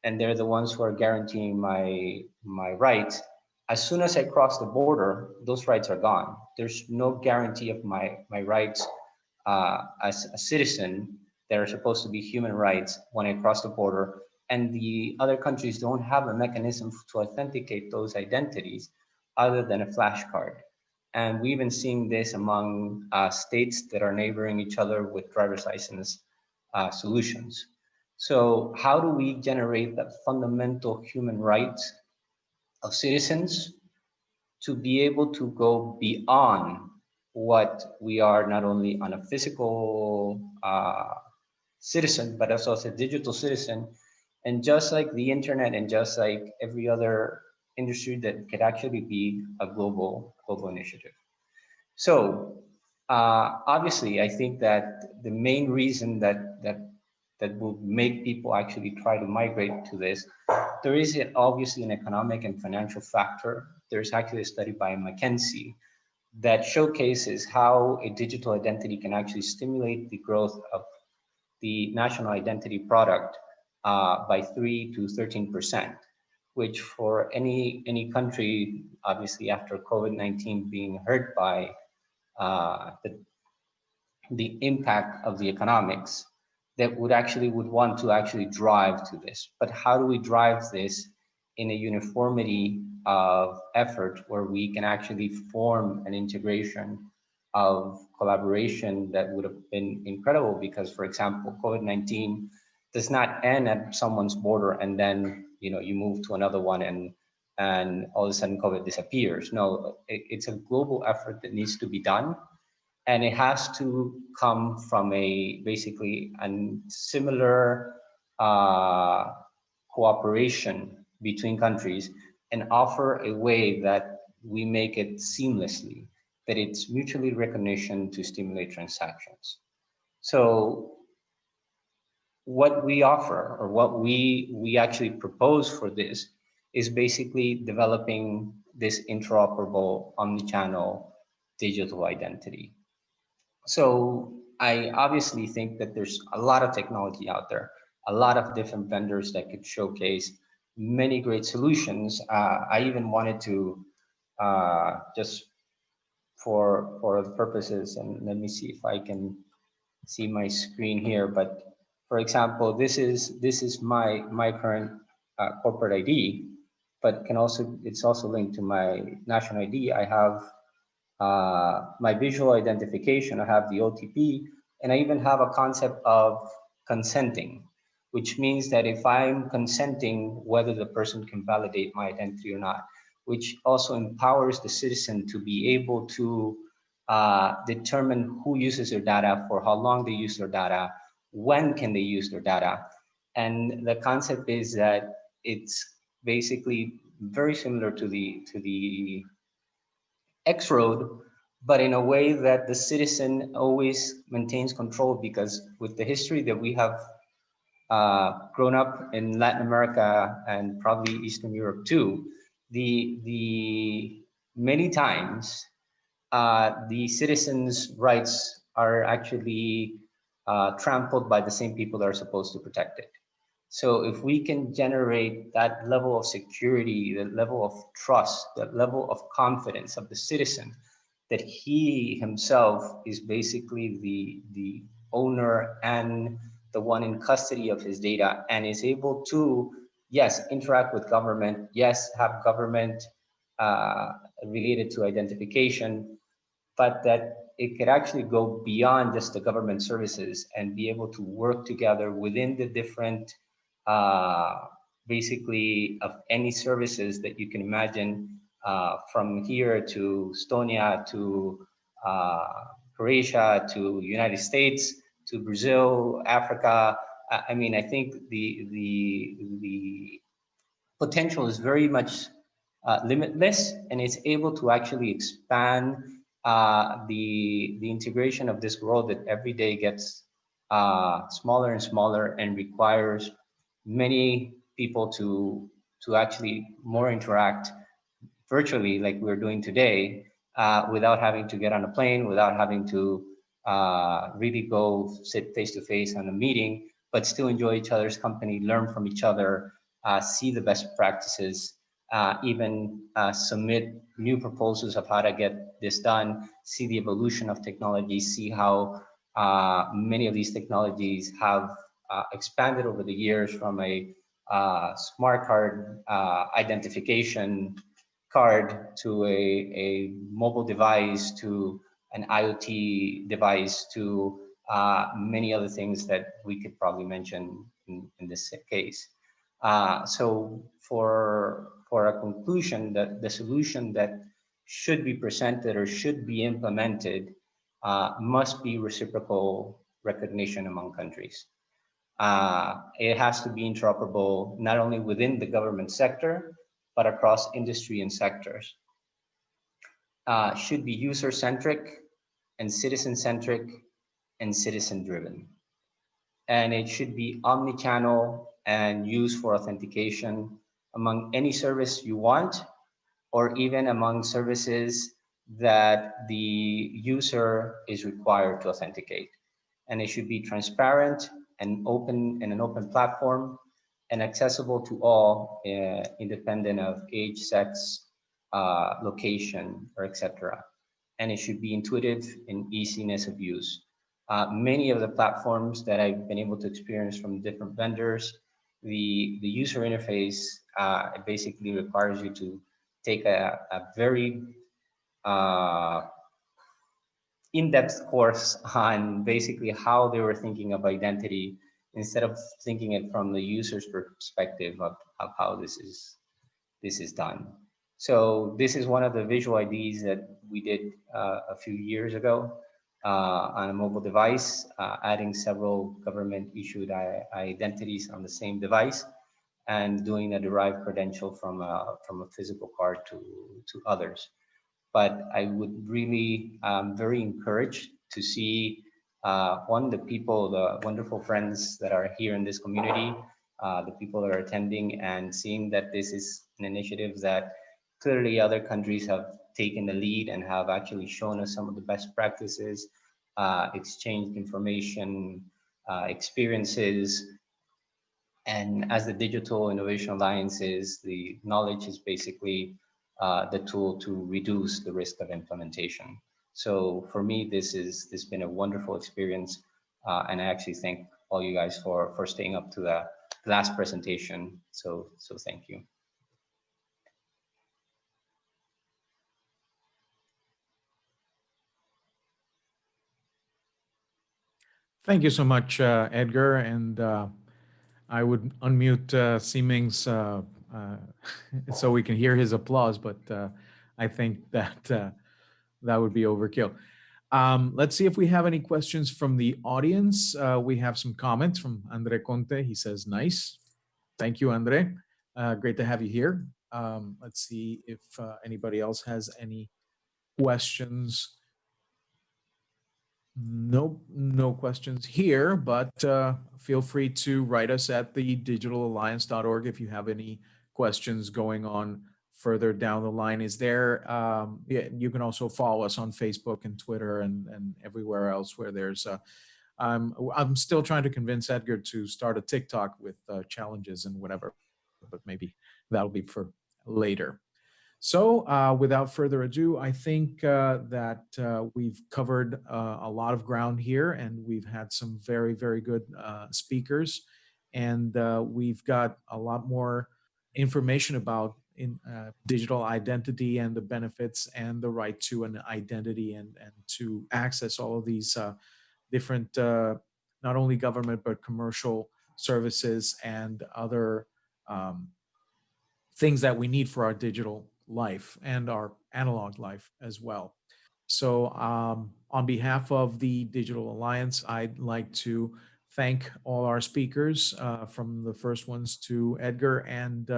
and they're the ones who are guaranteeing my rights. As soon as I cross the border, those rights are gone. There's no guarantee of my rights as a citizen that are supposed to be human rights when I cross the border. And the other countries don't have a mechanism to authenticate those identities other than a flashcard. And we've been seeing this among states that are neighboring each other with driver's license solutions. So how do we generate that fundamental human rights of citizens to be able to go beyond what we are, not only on a physical citizen, but also as a digital citizen? And just like the internet and just like every other industry, that could actually be a global initiative. So obviously, I think that the main reason that will make people actually try to migrate to this, there is obviously an economic and financial factor. There's actually a study by McKinsey that showcases how a digital identity can actually stimulate the growth of the national identity product by 3 to 13%, which for any country, obviously after COVID-19 being hurt by the impact of the economics, that would want to actually drive to this. But how do we drive this in a uniformity of effort where we can actually form an integration of collaboration that would have been incredible? Because, for example, COVID-19 does not end at someone's border and then you move to another one and all of a sudden COVID disappears. No, it's a global effort that needs to be done. And it has to come from basically a similar cooperation between countries, and offer a way that we make it seamlessly, that it's mutually recognition to stimulate transactions. So what we offer, or what we actually propose for this, is basically developing this interoperable omnichannel digital identity. So I obviously think that there's a lot of technology out there, a lot of different vendors that could showcase many great solutions. I even wanted to just for the purposes, and let me see if I can see my screen here. But for example, this is my current corporate ID, but it's also linked to my national ID. I have my visual identification, I have the OTP, and I even have a concept of consenting, which means that if I'm consenting, whether the person can validate my identity or not, which also empowers the citizen to be able to determine who uses their data, for how long they use their data, when can they use their data. And the concept is that it's basically very similar to the X-Road, but in a way that the citizen always maintains control, because with the history that we have grown up in Latin America and probably Eastern Europe too, the many times the citizens' rights are actually trampled by the same people that are supposed to protect it. So if we can generate that level of security, that level of trust, that level of confidence of the citizen, that he himself is basically the owner and the one in custody of his data, and is able to, yes, interact with government, yes, have government related to identification, but that it could actually go beyond just the government services and be able to work together within the different basically of any services that you can imagine, from here to Estonia, to Croatia, to United States, to Brazil, Africa. I mean, I think the potential is very much limitless, and it's able to actually expand the integration of this world that every day gets smaller and smaller and requires many people to actually more interact virtually like we're doing today, without having to get on a plane, without having to really go sit face to face on a meeting, but still enjoy each other's company, learn from each other, see the best practices, even submit new proposals of how to get this done, see the evolution of technology, see how many of these technologies have expanded over the years from a smart card identification card to a mobile device to an IoT device to many other things that we could probably mention in this case. So for a conclusion, that the solution that should be presented or should be implemented must be reciprocal recognition among countries. It has to be interoperable not only within the government sector, but across industry and sectors. Should be user-centric and citizen-centric and citizen-driven. And it should be omni-channel and used for authentication among any service you want, or even among services that the user is required to authenticate. And it should be transparent and open in an open platform and accessible to all, independent of age, sex, location, or etc. And it should be intuitive and easiness of use. Many of the platforms that I've been able to experience from different vendors, the user interface it basically requires you to take a very in-depth course on basically how they were thinking of identity instead of thinking it from the user's perspective of how this is done. So this is one of the visual IDs that we did a few years ago on a mobile device, adding several government issued identities on the same device and doing a derived credential from a physical card to others. But I would really very encouraged to see the people, the wonderful friends that are here in this community, the people that are attending, and seeing that this is an initiative that clearly other countries have taken the lead and have actually shown us some of the best practices, exchanged information, experiences. And as the Digital Innovation Alliance is, the knowledge is basically the tool to reduce the risk of implementation. So for me, this has been a wonderful experience. And I actually thank all you guys for staying up to the last presentation. So thank you. Thank you so much, Edgar. And I would unmute Siming's so we can hear his applause, but I think that that would be overkill. Let's see if we have any questions from the audience. We have some comments from Andre Conte. He says, nice. Thank you, Andre. Great to have you here. Let's see if anybody else has any questions. No questions here, but feel free to write us at the digitalalliance.org if you have any questions going on further down the line. Is there, you can also follow us on Facebook and Twitter and everywhere else where there's, I'm still trying to convince Edgar to start a TikTok with challenges and whatever, but maybe that'll be for later. So without further ado, I think that we've covered a lot of ground here, and we've had some very, very good speakers, and we've got a lot more information about digital identity and the benefits and the right to an identity and to access all of these different, not only government, but commercial services and other things that we need for our digital life and our analog life as well. So on behalf of the Digital Alliance, I'd like to thank all our speakers, from the first ones to Edgar, and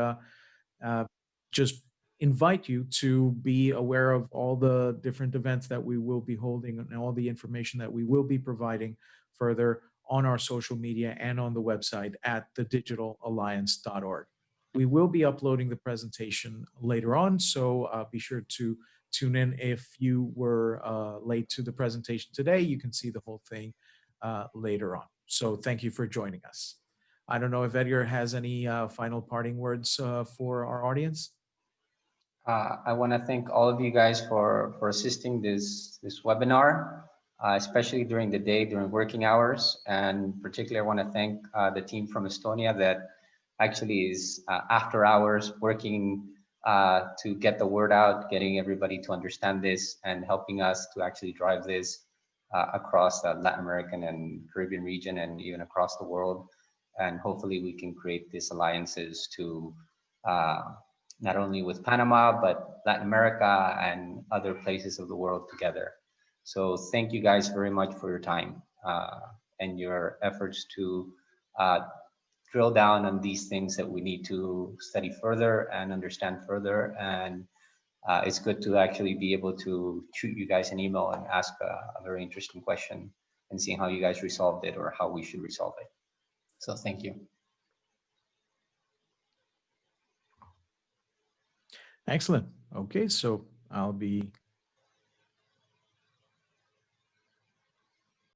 just invite you to be aware of all the different events that we will be holding and all the information that we will be providing further on our social media and on the website at thedigitalalliance.org. We will be uploading the presentation later on, so be sure to tune in. If you were late to the presentation today, you can see the whole thing later on. So thank you for joining us. I don't know if Edgar has any final parting words for our audience. I want to thank all of you guys for assisting this webinar, especially during the day, during working hours. And particularly, I want to thank the team from Estonia that actually is after hours working to get the word out, getting everybody to understand this and helping us to actually drive this across the Latin American and Caribbean region and even across the world. And hopefully we can create these alliances to not only with Panama, but Latin America and other places of the world together. So thank you guys very much for your time and your efforts to drill down on these things that we need to study further and understand further. And it's good to actually be able to shoot you guys an email and ask a very interesting question and see how you guys resolved it or how we should resolve it. So thank you. Excellent. Okay, so I'll be